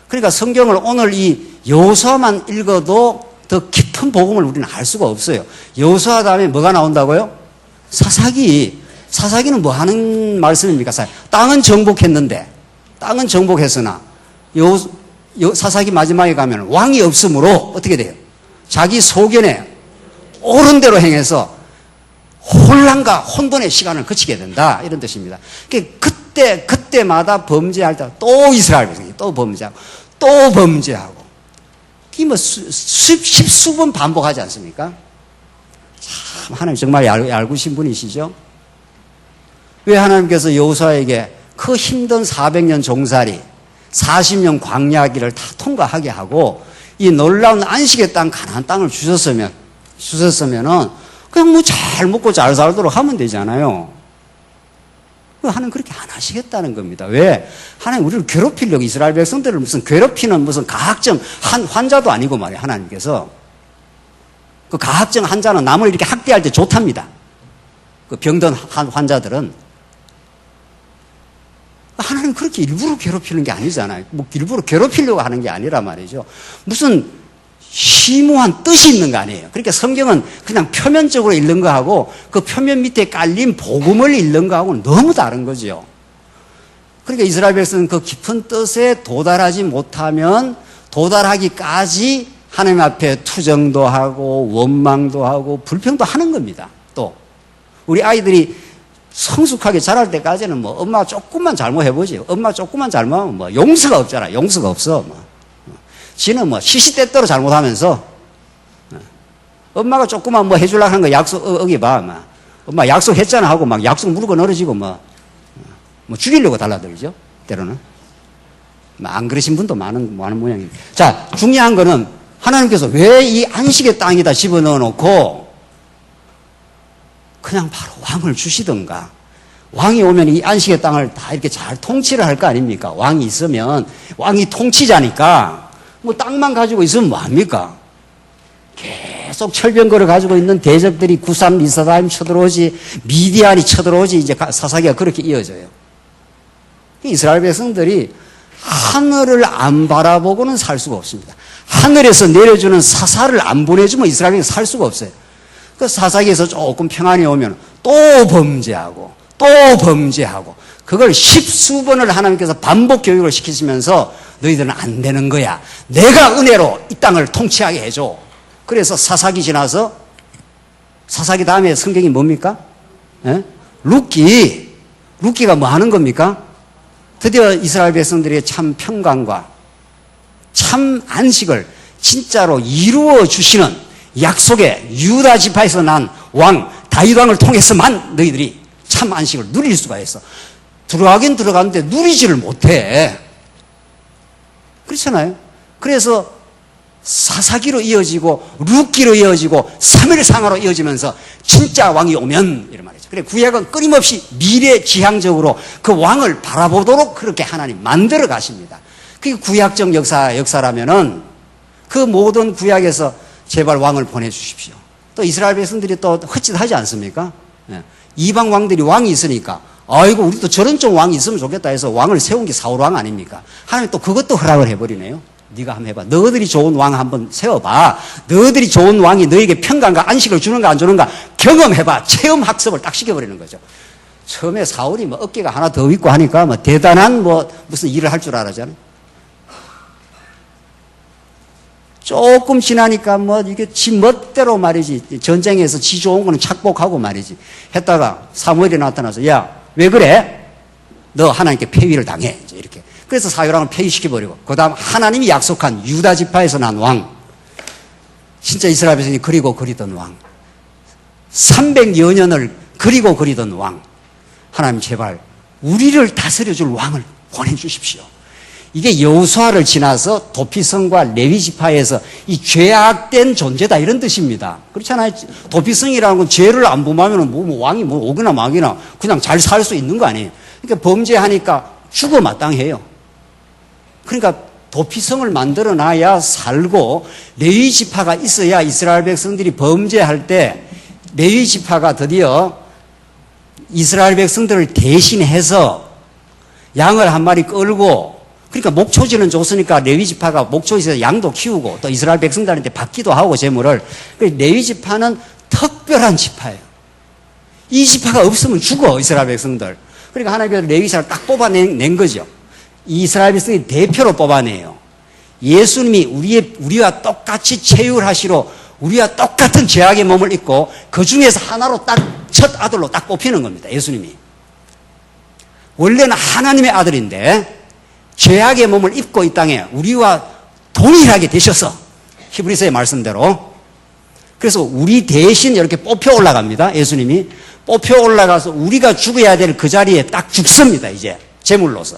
그러니까 성경을 오늘 이 여호수아만 읽어도 더 깊은 복음을 우리는 알 수가 없어요. 여호수아 다음에 뭐가 나온다고요? 사사기. 사사기는 뭐 하는 말씀입니까? 땅은 정복했는데, 땅은 정복했으나 사사기 마지막에 가면 왕이 없으므로 어떻게 돼요? 자기 소견에 옳은 대로 행해서 혼란과 혼돈의 시간을 거치게 된다. 이런 뜻입니다. 그때마다 범죄할 때 또 이스라엘 백성이 또 범죄하고 또 범죄하고 이 뭐 십수번 반복하지 않습니까? 참 하나님 정말 얄궂으신 분이시죠? 왜 하나님께서 여호수아에게 그 힘든 400년 종살이 40년 광야길을 다 통과하게 하고 이 놀라운 안식의 땅 가나안 땅을 주셨으면은 그냥 뭐 잘 먹고 잘 살도록 하면 되잖아요. 하나님 그렇게 안 하시겠다는 겁니다. 왜? 하나님 우리를 괴롭히려고 이스라엘 백성들을 무슨 괴롭히는 무슨 가학증 환자도 아니고 말이에요. 하나님께서 그 가학증 환자는 남을 이렇게 학대할 때 좋답니다. 그 병든 환자들은 하나님 그렇게 일부러 괴롭히는 게 아니잖아요. 뭐 일부러 괴롭히려고 하는 게 아니라 말이죠. 무슨 심오한 뜻이 있는 거 아니에요. 그러니까 성경은 그냥 표면적으로 읽는 거하고 그 표면 밑에 깔린 복음을 읽는 거하고는 너무 다른 거죠. 그러니까 이스라엘 백성은 그 깊은 뜻에 도달하지 못하면 도달하기까지 하나님 앞에 투정도 하고 원망도 하고 불평도 하는 겁니다. 또 우리 아이들이 성숙하게 자랄 때까지는 뭐 엄마 조금만 잘못해보지. 엄마 조금만 잘못하면 뭐 용서가 없잖아. 용서가 없어. 지는 뭐 시시때때로 잘못하면서 엄마가 조금만 뭐 해주려고 하는 거 약속 어기봐. 엄마 약속했잖아 하고 막 약속 무르고 늘어지고 뭐 죽이려고 달라들죠. 때로는. 안 그러신 분도 많은 모양입니다. 자, 중요한 거는 하나님께서 왜 이 안식의 땅에다 집어넣어 놓고 그냥 바로 왕을 주시던가. 왕이 오면 이 안식의 땅을 다 이렇게 잘 통치를 할 거 아닙니까? 왕이 있으면 왕이 통치자니까 뭐 땅만 가지고 있으면 뭐합니까? 계속 철병거를 가지고 있는 대적들이 구산 리사다임 쳐들어오지 미디안이 쳐들어오지 이제 사사기가 그렇게 이어져요. 이스라엘 백성들이 하늘을 안 바라보고는 살 수가 없습니다. 하늘에서 내려주는 사사를 안 보내주면 이스라엘이 살 수가 없어요. 그 사사기에서 조금 평안이 오면 또 범죄하고 또 범죄하고 그걸 십수번을 하나님께서 반복 교육을 시키시면서 너희들은 안 되는 거야. 내가 은혜로 이 땅을 통치하게 해줘. 그래서 사사기 지나서 사사기 다음에 성경이 뭡니까? 예? 룻기가 뭐 하는 겁니까? 드디어 이스라엘 백성들의 참 평강과 참 안식을 진짜로 이루어 주시는 약속의 유다 지파에서 난 왕 다윗 왕을 통해서만 너희들이 참 안식을 누릴 수가 있어. 들어가긴 들어가는데 누리지를 못해. 그렇잖아요. 그래서 사사기로 이어지고 룻기로 이어지고 사무엘상으로 이어지면서 진짜 왕이 오면 이런 말이죠. 거죠. 그래 구약은 끊임없이 미래지향적으로 그 왕을 바라보도록 그렇게 하나님 만들어 가십니다. 그게 구약적 역사라면은 그 모든 구약에서 제발 왕을 보내주십시오. 또 이스라엘 백성들이 또 헛짓하지 않습니까? 예. 이방 왕들이 왕이 있으니까 아이고 우리도 저런 좀 왕이 있으면 좋겠다 해서 왕을 세운 게 사울 왕 아닙니까? 하나님 또 그것도 허락을 해버리네요. 네가 한번 해봐. 너희들이 좋은 왕 한번 세워봐. 너희들이 좋은 왕이 너에게 평강과 안식을 주는가 안 주는가 경험해봐. 체험 학습을 딱 시켜버리는 거죠. 처음에 사울이 뭐 어깨가 하나 더 있고 하니까 뭐 대단한 뭐 무슨 일을 할 줄 알았잖아요. 조금 지나니까 뭐 이게 지 멋대로 말이지. 전쟁에서 지 좋은 거는 착복하고 말이지. 했다가 사무엘이 나타나서 야, 왜 그래? 너 하나님께 폐위를 당해. 이렇게. 그래서 사울왕을 폐위시켜버리고 그 다음 하나님이 약속한 유다 지파에서 난 왕. 진짜 이스라엘 백성이 그리고 그리던 왕. 300여 년을 그리고 그리던 왕. 하나님 제발 우리를 다스려줄 왕을 보내주십시오. 이게 여호수아를 지나서 도피성과 레위지파에서 이 죄악된 존재다 이런 뜻입니다. 그렇잖아요. 도피성이라는 건 죄를 안 범하면 뭐 왕이 뭐 오거나 막이나 그냥 잘 살 수 있는 거 아니에요. 그러니까 범죄하니까 죽어 마땅해요. 그러니까 도피성을 만들어 놔야 살고 레위지파가 있어야 이스라엘 백성들이 범죄할 때 레위지파가 드디어 이스라엘 백성들을 대신해서 양을 한 마리 끌고 그러니까 목초지는 줬으니까 레위지파가 목초지에서 양도 키우고 또 이스라엘 백성들한테 받기도 하고 재물을. 레위지파는 특별한 지파예요. 이 지파가 없으면 죽어 이스라엘 백성들. 그러니까 하나님께서 레위지파를 딱 뽑아낸 거죠. 이스라엘 백성이 대표로 뽑아내요. 예수님이 우리와 똑같이 체휼하시러 우리와 똑같은 죄악의 몸을 입고 그 중에서 하나로 딱 첫 아들로 딱 뽑히는 겁니다. 예수님이. 원래는 하나님의 아들인데 죄악의 몸을 입고 이 땅에 우리와 동일하게 되셔서 히브리서의 말씀대로 그래서 우리 대신 이렇게 뽑혀 올라갑니다. 예수님이 뽑혀 올라가서 우리가 죽어야 될 그 자리에 딱 죽습니다. 이제 제물로서.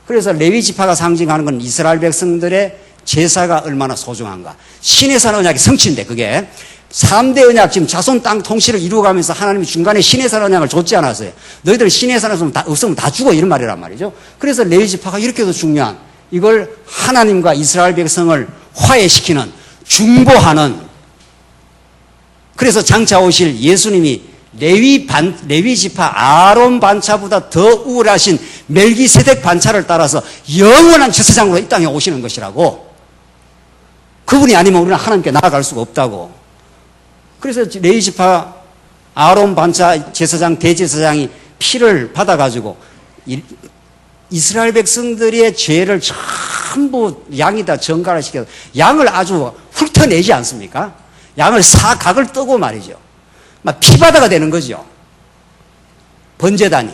그래서 레위 지파가 상징하는 건 이스라엘 백성들의 제사가 얼마나 소중한가. 시내산 언약이 성취인데 그게 3대 언약 지금 자손 땅 통치를 이루어가면서 하나님이 중간에 시내산 언약을 줬지 않았어요. 너희들 시내산 없으면 다 죽어 이런 말이란 말이죠. 그래서 레위 지파가 이렇게도 중요한 이걸 하나님과 이스라엘 백성을 화해시키는 중보하는 그래서 장차 오실 예수님이 레위 지파 아론 반차보다 더 우월하신 멜기세덱 반차를 따라서 영원한 제사장으로 이 땅에 오시는 것이라고. 그분이 아니면 우리는 하나님께 나아갈 수가 없다고. 그래서 레위 지파 아론 반차 제사장 대제사장이 피를 받아가지고 이스라엘 백성들의 죄를 전부 양에다 전가를 시켜서 양을 아주 훑어내지 않습니까? 양을 사각을 뜨고 말이죠. 막 피바다가 되는 거죠. 번제단이.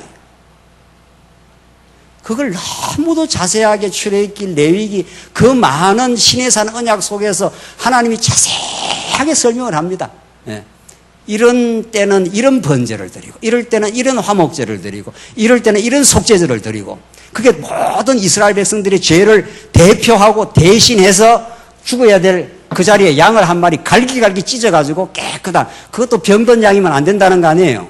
그걸 너무도 자세하게 출애굽기, 레위기 그 많은 시내산 언약 속에서 하나님이 자세하게 설명을 합니다. 예. 이런 때는 이런 번제를 드리고 이럴 때는 이런 화목제를 드리고 이럴 때는 이런 속죄제를 드리고 그게 모든 이스라엘 백성들의 죄를 대표하고 대신해서 죽어야 될 그 자리에 양을 한 마리 갈기갈기 찢어가지고 깨끗한 그것도 병든 양이면 안 된다는 거 아니에요.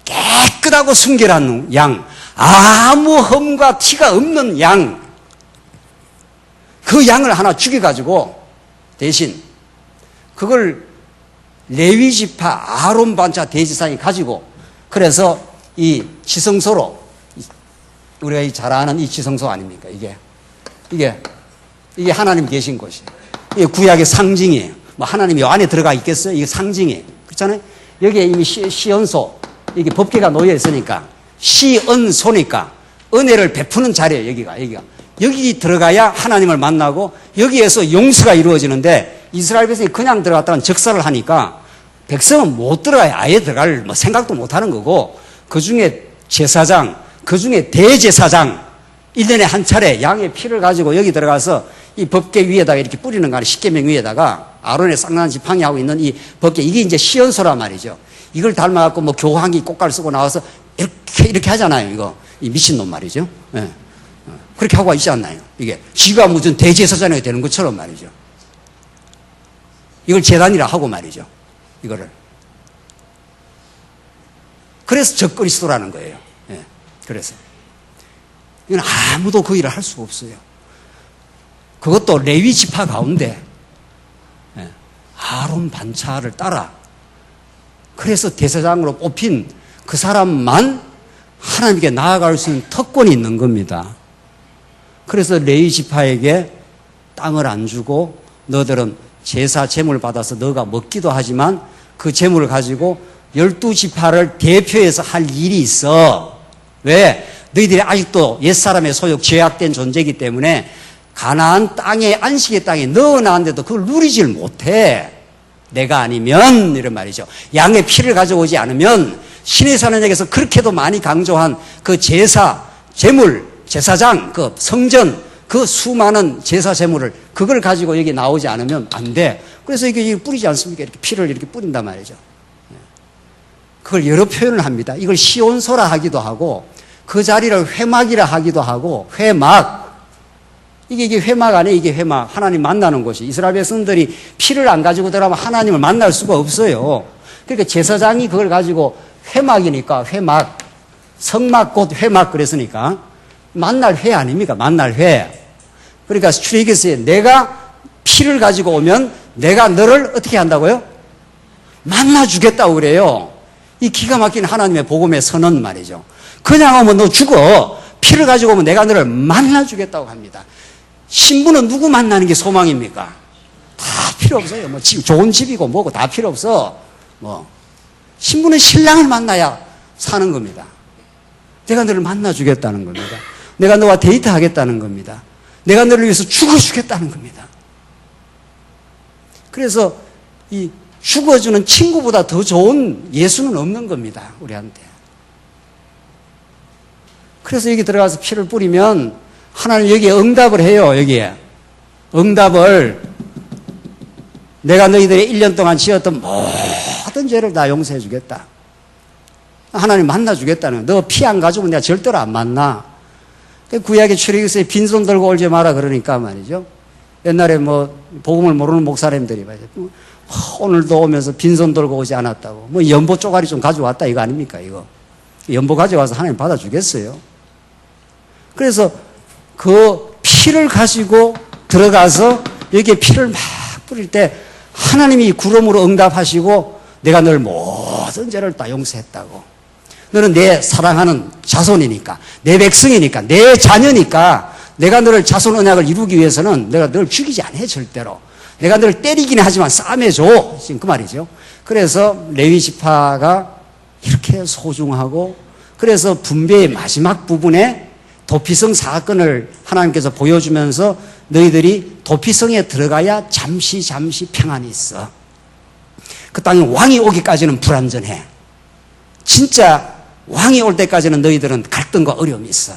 깨끗하고 순결한 양 아무 흠과 티가 없는 양 그 양을 하나 죽여가지고 대신 그걸 레위지파 아론 반차 대제사장이 가지고 그래서 이 지성소로 우리가 잘 아는 이 지성소 아닙니까? 이게 하나님 계신 곳이에요. 이게 구약의 상징이에요. 뭐 하나님이 요 안에 들어가 있겠어요? 이게 상징이에요. 그렇잖아요? 여기에 이미 시언소 이게 법궤가 놓여 있으니까 시언소니까 은혜를 베푸는 자리예요. 여기가 여기 들어가야 하나님을 만나고 여기에서 용서가 이루어지는데 이스라엘 백성이 그냥 들어갔다가 적살을 하니까 백성은 못 들어가요. 아예 들어갈 뭐 생각도 못 하는 거고 그 중에 제사장, 그 중에 대제사장 1년에 한 차례 양의 피를 가지고 여기 들어가서 이 법궤 위에다가 이렇게 뿌리는 거 아니에요. 십계명 위에다가 아론의 쌍난 지팡이 하고 있는 이 법궤 이게 이제 시언소란 말이죠. 이걸 닮아갖고 뭐 교황이 꽃갈 쓰고 나와서 이렇게 하잖아요. 이거 이 미친놈 말이죠. 예. 그렇게 하고 있지 않나요? 이게 지가 무슨 대제사장이 되는 것처럼 말이죠. 이걸 제단이라 하고 말이죠. 이거를 그래서 적그리스도라는 거예요. 예. 그래서 이건 아무도 그 일을 할 수가 없어요. 그것도 레위 지파 가운데 아론 반차를 따라 그래서 대제사장으로 뽑힌 그 사람만 하나님께 나아갈 수 있는 특권이 있는 겁니다. 그래서 레위 지파에게 땅을 안 주고 너들은 제사 제물을 받아서 너가 먹기도 하지만 그 제물을 가지고 12지파를 대표해서 할 일이 있어. 왜? 너희들이 아직도 옛사람의 소욕 죄악된 존재이기 때문에 가나안 땅에 안식의 땅에 넣어놨는데도 그걸 누리질 못해. 내가 아니면 이런 말이죠. 양의 피를 가져오지 않으면 신의 산원에게서 그렇게도 많이 강조한 그 제사, 제물, 제사장, 그 성전, 그 수많은 제사 제물을 그걸 가지고 여기 나오지 않으면 안 돼. 그래서 이게 뿌리지 않습니까? 이렇게 피를 이렇게 뿌린단 말이죠. 그걸 여러 표현을 합니다. 이걸 시온소라 하기도 하고 그 자리를 회막이라 하기도 하고 회막. 이게 회막 아니에요. 이게 회막. 하나님 만나는 곳이. 이스라엘 백성들이 피를 안 가지고 들어가면 하나님을 만날 수가 없어요. 그러니까 제사장이 그걸 가지고 회막이니까 회막. 성막 곧 회막 그랬으니까 만날 회 아닙니까? 만날 회. 그러니까 출애굽기서에 내가 피를 가지고 오면 내가 너를 어떻게 한다고요? 만나주겠다고 그래요. 이 기가 막힌 하나님의 복음의 선언 말이죠. 그냥 오면 너 죽어. 피를 가지고 오면 내가 너를 만나주겠다고 합니다. 신부는 누구 만나는 게 소망입니까? 다 필요 없어요. 뭐 좋은 집이고 뭐고 다 필요 없어. 뭐 신부는 신랑을 만나야 사는 겁니다. 내가 너를 만나주겠다는 겁니다. 내가 너와 데이트하겠다는 겁니다. 내가 너를 위해서 죽어주겠다는 겁니다. 그래서 이 죽어주는 친구보다 더 좋은 예수는 없는 겁니다. 우리한테. 그래서 여기 들어가서 피를 뿌리면 하나님 여기에 응답을 해요. 여기에. 응답을 내가 너희들의 1년 동안 지었던 모든 죄를 다 용서해 주겠다. 하나님 만나주겠다는 너 피 안 가지고 내가 절대로 안 만나. 구약의 출애굽기서에 빈손 들고 올지 마라 그러니까 말이죠. 옛날에 뭐 복음을 모르는 목사님들이 말이죠. 오늘도 오면서 빈손 들고 오지 않았다고. 뭐 연보 쪼가리 좀 가져왔다 이거 아닙니까 이거. 연보 가져와서 하나님 받아주겠어요. 그래서 그 피를 가지고 들어가서 여기에 피를 막 뿌릴 때 하나님이 구름으로 응답하시고 내가 널 모든 죄를 다 용서했다고. 너는 내 사랑하는 자손이니까, 내 백성이니까, 내 자녀니까 내가 너를 자손 언약을 이루기 위해서는 내가 널 죽이지 않아 절대로. 내가 너를 때리기는 하지만 싸매줘. 지금 그 말이죠. 그래서 레위 지파가 이렇게 소중하고 그래서 분배의 마지막 부분에 도피성 사건을 하나님께서 보여주면서 너희들이 도피성에 들어가야 잠시 평안이 있어. 그 땅에 왕이 오기까지는 불안전해. 진짜 왕이 올 때까지는 너희들은 갈등과 어려움이 있어.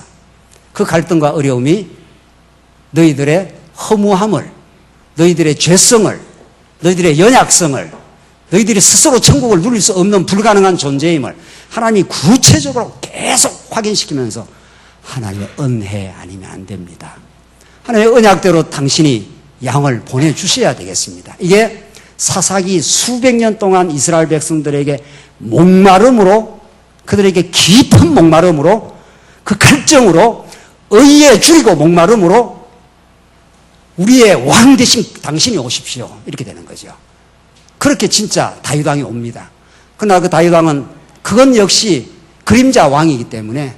그 갈등과 어려움이 너희들의 허무함을, 너희들의 죄성을, 너희들의 연약성을, 너희들이 스스로 천국을 누릴 수 없는 불가능한 존재임을 하나님이 구체적으로 계속 확인시키면서 하나님의 은혜 아니면 안 됩니다. 하나님의 언약대로 당신이 양을 보내주셔야 되겠습니다. 이게 사사기 수백 년 동안 이스라엘 백성들에게 목마름으로, 그들에게 깊은 목마름으로, 그 갈증으로, 의에 줄이고 목마름으로 우리의 왕 대신 당신이 오십시오. 이렇게 되는 거죠. 그렇게 진짜 다윗 왕이 옵니다. 그러나 그 다윗 왕은 그건 역시 그림자 왕이기 때문에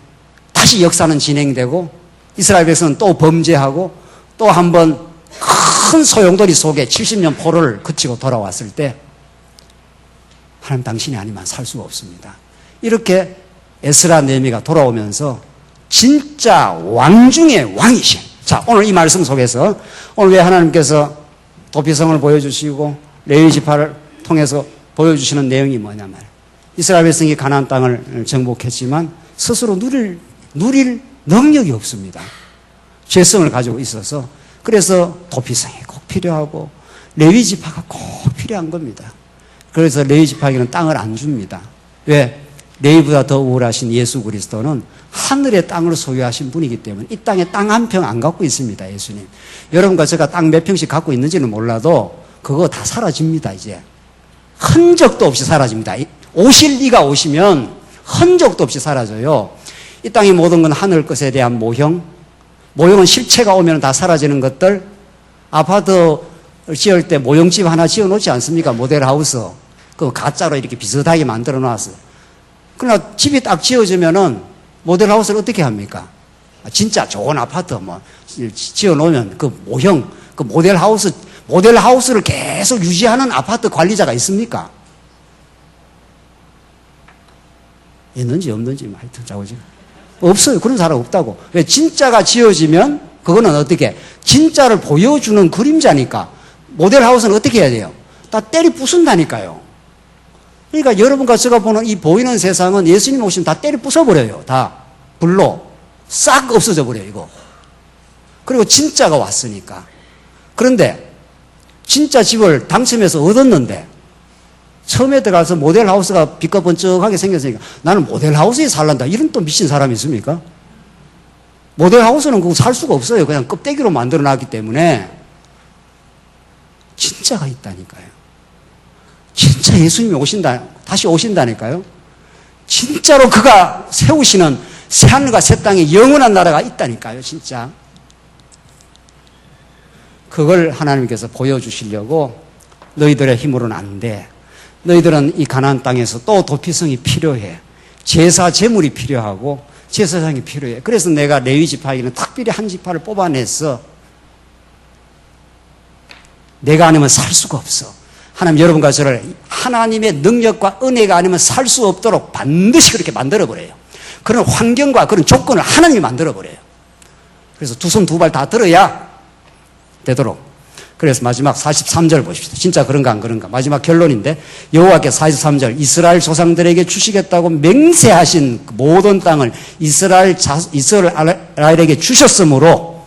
다시 역사는 진행되고 이스라엘 백성은 또 범죄하고 또 한 번 큰 소용돌이 속에 70년 포로를 거치고 돌아왔을 때 하나님 당신이 아니면 살 수가 없습니다. 이렇게 에스라 느헤미야가 돌아오면서 진짜 왕 중의 왕이신. 자, 오늘 이 말씀 속에서 오늘 왜 하나님께서 도피성을 보여주시고 레위 지파를 통해서 보여주시는 내용이 뭐냐면 이스라엘 백성이 가나안 땅을 정복했지만 스스로 누릴 능력이 없습니다. 죄성을 가지고 있어서 그래서 도피성이 꼭 필요하고 레위 지파가 꼭 필요한 겁니다. 그래서 레위 지파에게는 땅을 안 줍니다. 왜? 레위보다 더 우월하신 예수 그리스도는 하늘의 땅을 소유하신 분이기 때문에 이 땅에 땅 한 평 안 갖고 있습니다. 예수님. 여러분과 제가 땅 몇 평씩 갖고 있는지는 몰라도 그거 다 사라집니다. 이제 흔적도 없이 사라집니다. 오실 이가 오시면 흔적도 없이 사라져요. 이 땅의 모든 건 하늘 것에 대한 모형은 실체가 오면 다 사라지는 것들. 아파트 지을 때 모형집 하나 지어 놓지 않습니까? 모델하우스. 그 가짜로 이렇게 비슷하게 만들어 놨어요. 그러나 집이 딱 지어지면은 모델하우스를 어떻게 합니까? 진짜 좋은 아파트 뭐 지어 놓으면 그 모형, 그 모델하우스를 계속 유지하는 아파트 관리자가 있습니까? 있는지 없는지 하여튼 자고지. 없어요. 그런 사람 없다고. 왜? 진짜가 지어지면 그거는 어떻게? 진짜를 보여주는 그림자니까. 모델하우스는 어떻게 해야 돼요? 다 때리 부순다니까요. 그러니까 여러분과 제가 보는 이 보이는 세상은 예수님 오시면 다 때리 부숴버려요. 다 불로 싹 없어져 버려요. 이거. 그리고 진짜가 왔으니까. 그런데 진짜 집을 당첨해서 얻었는데 처음에 들어가서 모델하우스가 빛과 번쩍하게 생겼으니까 나는 모델하우스에 살란다. 이런 또 미친 사람이 있습니까? 모델하우스는 그거 살 수가 없어요. 그냥 껍데기로 만들어놨기 때문에. 진짜가 있다니까요. 진짜 예수님이 다시 오신다니까요. 진짜로 그가 세우시는 새하늘과 새 땅에 영원한 나라가 있다니까요. 진짜. 그걸 하나님께서 보여주시려고 너희들의 힘으로는 안 돼. 너희들은 이 가나안 땅에서 또 도피성이 필요해. 제사 제물이 필요하고 제사장이 필요해. 그래서 내가 레위 지파에게는 특별히 한 지파를 뽑아냈어. 내가 아니면 살 수가 없어. 하나님 여러분과 저를 하나님의 능력과 은혜가 아니면 살 수 없도록 반드시 그렇게 만들어버려요. 그런 환경과 그런 조건을 하나님이 만들어버려요. 그래서 두 손 두 발 다 들어야 되도록. 그래서 마지막 43절 보십시다. 진짜 그런가 안 그런가. 마지막 결론인데 여호와께서 43절 이스라엘 조상들에게 주시겠다고 맹세하신 모든 땅을 이스라엘에게 주셨으므로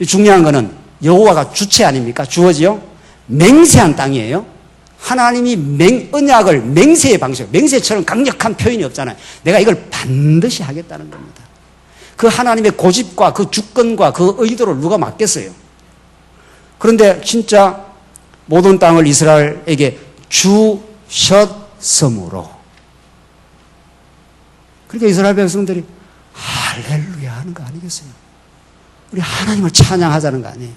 중요한 거는 여호와가 주체 아닙니까? 주어지요? 맹세한 땅이에요. 하나님이 언약을 맹세의 방식, 맹세처럼 강력한 표현이 없잖아요. 내가 이걸 반드시 하겠다는 겁니다. 그 하나님의 고집과 그 주권과 그 의도를 누가 맡겠어요? 그런데 진짜 모든 땅을 이스라엘에게 주셨으므로. 그러니까 이스라엘 백성들이 할렐루야 하는 거 아니겠어요? 우리 하나님을 찬양하자는 거 아니에요?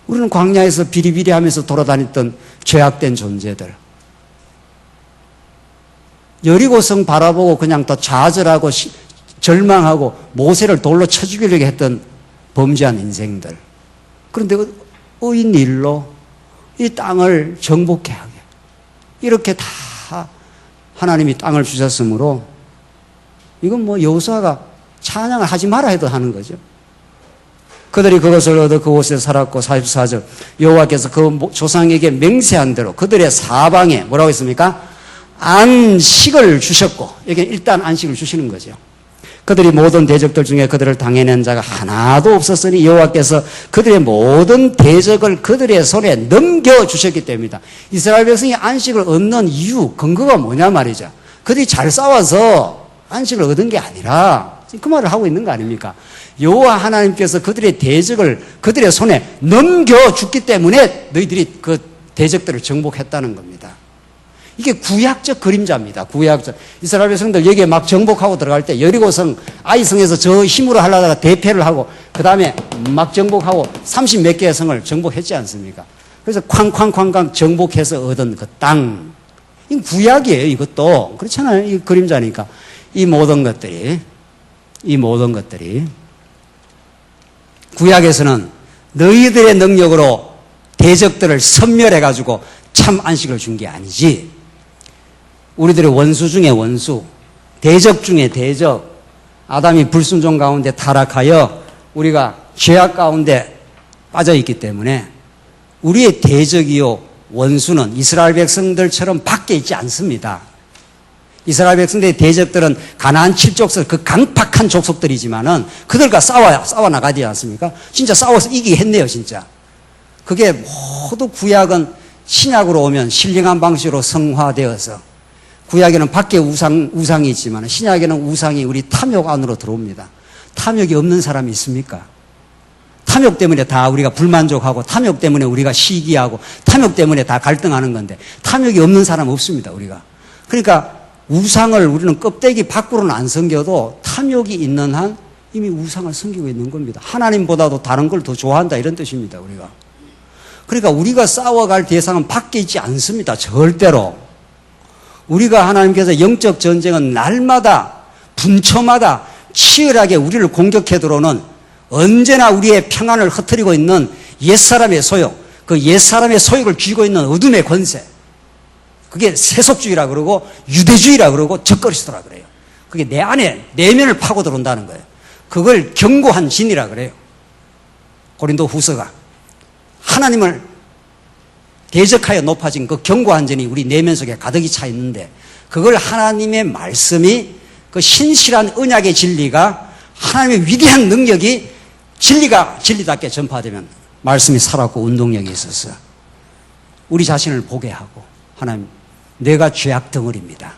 우리는 광야에서 비리비리 하면서 돌아다녔던 죄악된 존재들. 여리고성 바라보고 그냥 더 좌절하고 절망하고 모세를 돌로 쳐 죽이려고 했던 범죄한 인생들. 그런데 의인 일로 이 땅을 정복해 하게. 이렇게 다 하나님이 땅을 주셨으므로 이건 뭐 여호수아가 찬양을 하지 마라 해도 하는 거죠. 그들이 그것을 얻어 그곳에 살았고 44절 여호와께서 그 조상에게 맹세한 대로 그들의 사방에 뭐라고 했습니까? 안식을 주셨고 여기 일단 안식을 주시는 거죠. 그들이 모든 대적들 중에 그들을 당해낸 자가 하나도 없었으니 여호와께서 그들의 모든 대적을 그들의 손에 넘겨주셨기 때문이다. 이스라엘 백성이 안식을 얻는 이유, 근거가 뭐냐 말이죠. 그들이 잘 싸워서 안식을 얻은 게 아니라 그 말을 하고 있는 거 아닙니까? 여호와 하나님께서 그들의 대적을 그들의 손에 넘겨줬기 때문에 너희들이 그 대적들을 정복했다는 겁니다. 이게 구약적 그림자입니다. 구약적. 이스라엘 백성들 여기에 막 정복하고 들어갈 때 여리고성 아이성에서 저 힘으로 하려다가 대패를 하고 그 다음에 막 정복하고 30 몇 개의 성을 정복했지 않습니까? 그래서 쾅쾅쾅쾅 정복해서 얻은 그 땅. 이건 구약이에요. 이것도. 그렇잖아요. 이 그림자니까. 이 모든 것들이 구약에서는 너희들의 능력으로 대적들을 섬멸해가지고 참 안식을 준 게 아니지. 우리들의 원수 중에 원수, 대적 중에 대적, 아담이 불순종 가운데 타락하여 우리가 죄악 가운데 빠져있기 때문에 우리의 대적이요 원수는 이스라엘 백성들처럼 밖에 있지 않습니다. 이스라엘 백성들의 대적들은 가나안 7족속 그 강팍한 족속들이지만은 그들과 싸워 나가지 않습니까? 진짜 싸워서 이기게 했네요, 진짜. 그게 모두 구약은 신약으로 오면 신령한 방식으로 성화되어서 구약에는 밖에 우상이 있지만 신약에는 우상이 우리 탐욕 안으로 들어옵니다. 탐욕이 없는 사람이 있습니까? 탐욕 때문에 다 우리가 불만족하고 탐욕 때문에 우리가 시기하고 탐욕 때문에 다 갈등하는 건데 탐욕이 없는 사람은 없습니다, 우리가. 그러니까 우상을 우리는 껍데기 밖으로는 안 섬겨도 탐욕이 있는 한 이미 우상을 섬기고 있는 겁니다. 하나님보다도 다른 걸 더 좋아한다 이런 뜻입니다. 우리가. 그러니까 우리가 싸워갈 대상은 밖에 있지 않습니다. 절대로. 우리가 하나님께서 영적 전쟁은 날마다 분초마다 치열하게 우리를 공격해 들어오는 언제나 우리의 평안을 흩뜨리고 있는 옛사람의 소욕, 그 옛사람의 소욕을 쥐고 있는 어둠의 권세. 그게 세속주의라 그러고 유대주의라 그러고 적그리스도라 그래요. 그게 내 안에 내면을 파고 들어온다는 거예요. 그걸 견고한 진이라 그래요. 고린도 후서가. 하나님을 대적하여 높아진 그 견고한 진이 우리 내면 속에 가득히 차 있는데 그걸 하나님의 말씀이 그 신실한 언약의 진리가 하나님의 위대한 능력이 진리가 진리답게 전파되면 말씀이 살았고 운동력이 있어서 우리 자신을 보게 하고 하나님 내가 죄악 덩어리입니다.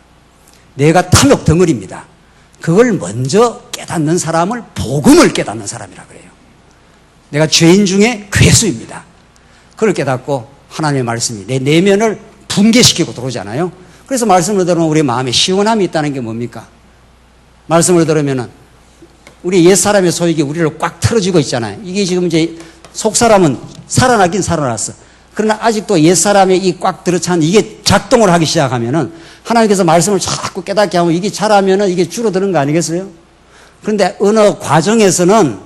내가 탐욕 덩어리입니다. 그걸 먼저 깨닫는 사람을 복음을 깨닫는 사람이라 그래요. 내가 죄인 중에 괴수입니다. 그걸 깨닫고 하나님의 말씀이 내 내면을 붕괴시키고 들어오잖아요. 그래서 말씀을 들으면 우리 마음에 시원함이 있다는 게 뭡니까? 말씀을 들으면은 우리 옛사람의 소욕이 우리를 꽉 틀어지고 있잖아요. 이게 지금 이제 속사람은 살아나긴 살아났어. 그러나 아직도 옛사람의 이 꽉 들어찬 이게 작동을 하기 시작하면은 하나님께서 말씀을 자꾸 깨닫게 하면 이게 잘하면은 이게 줄어드는 거 아니겠어요? 그런데 어느 과정에서는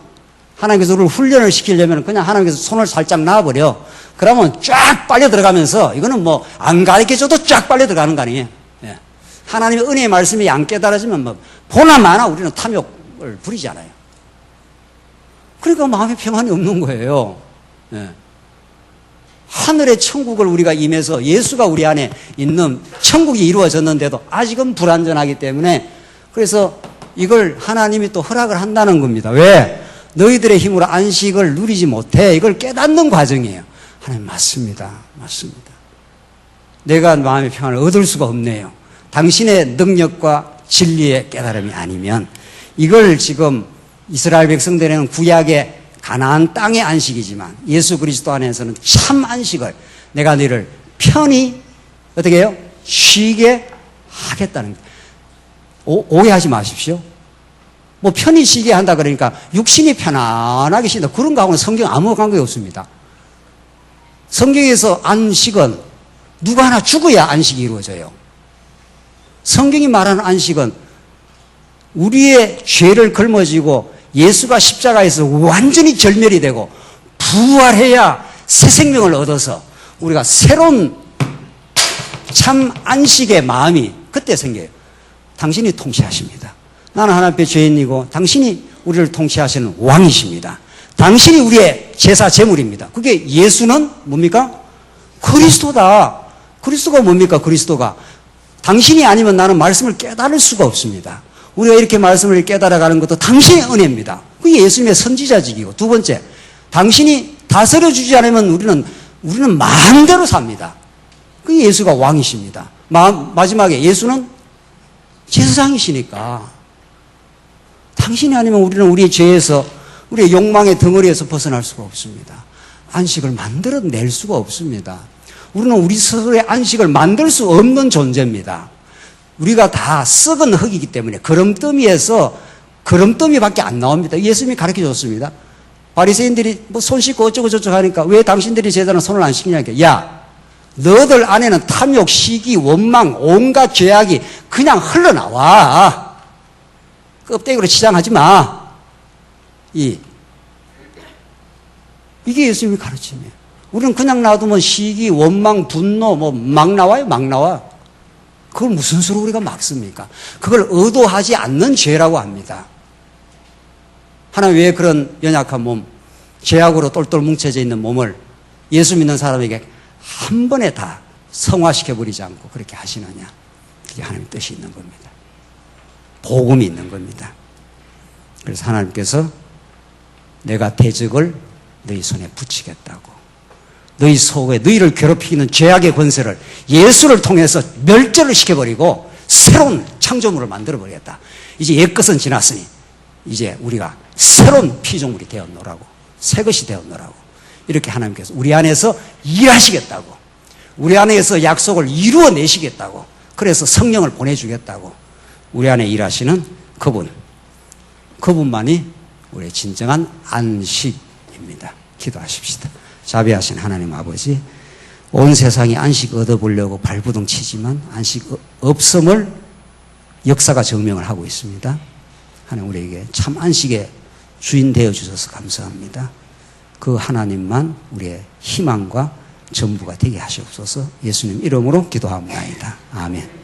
하나님께서 우리를 훈련을 시키려면 그냥 하나님께서 손을 살짝 놔버려. 그러면 쫙 빨려 들어가면서 이거는 뭐 안 가르쳐줘도 쫙 빨려 들어가는 거 아니에요? 예. 하나님의 은혜의 말씀이 안 깨달아지면 뭐 보나 마나 우리는 탐욕을 부리잖아요. 그러니까 마음의 평안이 없는 거예요. 예. 하늘의 천국을 우리가 임해서 예수가 우리 안에 있는 천국이 이루어졌는데도 아직은 불완전하기 때문에 그래서 이걸 하나님이 또 허락을 한다는 겁니다. 왜? 너희들의 힘으로 안식을 누리지 못해. 이걸 깨닫는 과정이에요. 하나님 맞습니다. 맞습니다. 내가 마음의 평안을 얻을 수가 없네요. 당신의 능력과 진리의 깨달음이 아니면 이걸 지금 이스라엘 백성들에는 구약의 가나안 땅의 안식이지만 예수 그리스도 안에서는 참 안식을 내가 너희를 편히 어떻게 해요? 쉬게 하겠다는 거예요. 오해하지 마십시오. 뭐 편히 쉬게 한다 그러니까 육신이 편안하게 쉰다. 그런 거하고는 성경 아무 관계 없습니다. 성경에서 안식은 누가 하나 죽어야 안식이 이루어져요. 성경이 말하는 안식은 우리의 죄를 걸머지고 예수가 십자가에서 완전히 절멸이 되고 부활해야 새 생명을 얻어서 우리가 새로운 참 안식의 마음이 그때 생겨요. 당신이 통치하십니다. 나는 하나님 앞에 죄인이고 당신이 우리를 통치하시는 왕이십니다. 당신이 우리의 제사 제물입니다. 그게 예수는 뭡니까? 그리스도다. 그리스도가 뭡니까? 그리스도가 당신이 아니면 나는 말씀을 깨달을 수가 없습니다. 우리가 이렇게 말씀을 깨달아가는 것도 당신의 은혜입니다. 그게 예수님의 선지자직이고 두 번째, 당신이 다스려 주지 않으면 우리는 마음대로 삽니다. 그게 예수가 왕이십니다. 마지막에 예수는 제사장이시니까 당신이 아니면 우리는 우리의 죄에서 우리의 욕망의 덩어리에서 벗어날 수가 없습니다. 안식을 만들어낼 수가 없습니다. 우리는 우리 스스로의 안식을 만들 수 없는 존재입니다. 우리가 다 썩은 흙이기 때문에 거름더미에서 거름더미밖에 안 나옵니다. 예수님이 가르쳐 줬습니다. 바리새인들이 뭐 손 씻고 어쩌고 저쩌고 하니까 왜 당신들이 제자는 손을 안 씻냐니까. 야, 너들 안에는 탐욕, 시기, 원망, 온갖 죄악이 그냥 흘러나와. 껍데기로 치장하지 마. 이게 예수님이 가르침이에요. 우리는 그냥 놔두면 시기, 원망, 분노 뭐 막 나와요, 막 나와. 그걸 무슨 수로 우리가 막습니까? 그걸 의도하지 않는 죄라고 합니다. 하나님 왜 그런 연약한 몸, 죄악으로 똘똘 뭉쳐져 있는 몸을 예수 믿는 사람에게 한 번에 다 성화시켜버리지 않고 그렇게 하시느냐? 그게 하나님의 뜻이 있는 겁니다. 복음이 있는 겁니다. 그래서 하나님께서 내가 대적을 너희 손에 붙이겠다고. 너희 속에 너희를 괴롭히는 죄악의 권세를 예수를 통해서 멸절을 시켜버리고 새로운 창조물을 만들어버리겠다. 이제 옛것은 지났으니 이제 우리가 새로운 피조물이 되었노라고, 새 것이 되었노라고. 이렇게 하나님께서 우리 안에서 일하시겠다고, 우리 안에서 약속을 이루어내시겠다고 그래서 성령을 보내주겠다고 우리 안에 일하시는 그분만이 우리의 진정한 안식입니다. 기도하십시다. 자비하신 하나님 아버지, 온 세상이 안식 얻어보려고 발부둥 치지만 안식 없음을 역사가 증명을 하고 있습니다. 하나님 우리에게 참 안식의 주인 되어 주셔서 감사합니다. 그 하나님만 우리의 희망과 전부가 되게 하시옵소서. 예수님 이름으로 기도합니다. 아멘.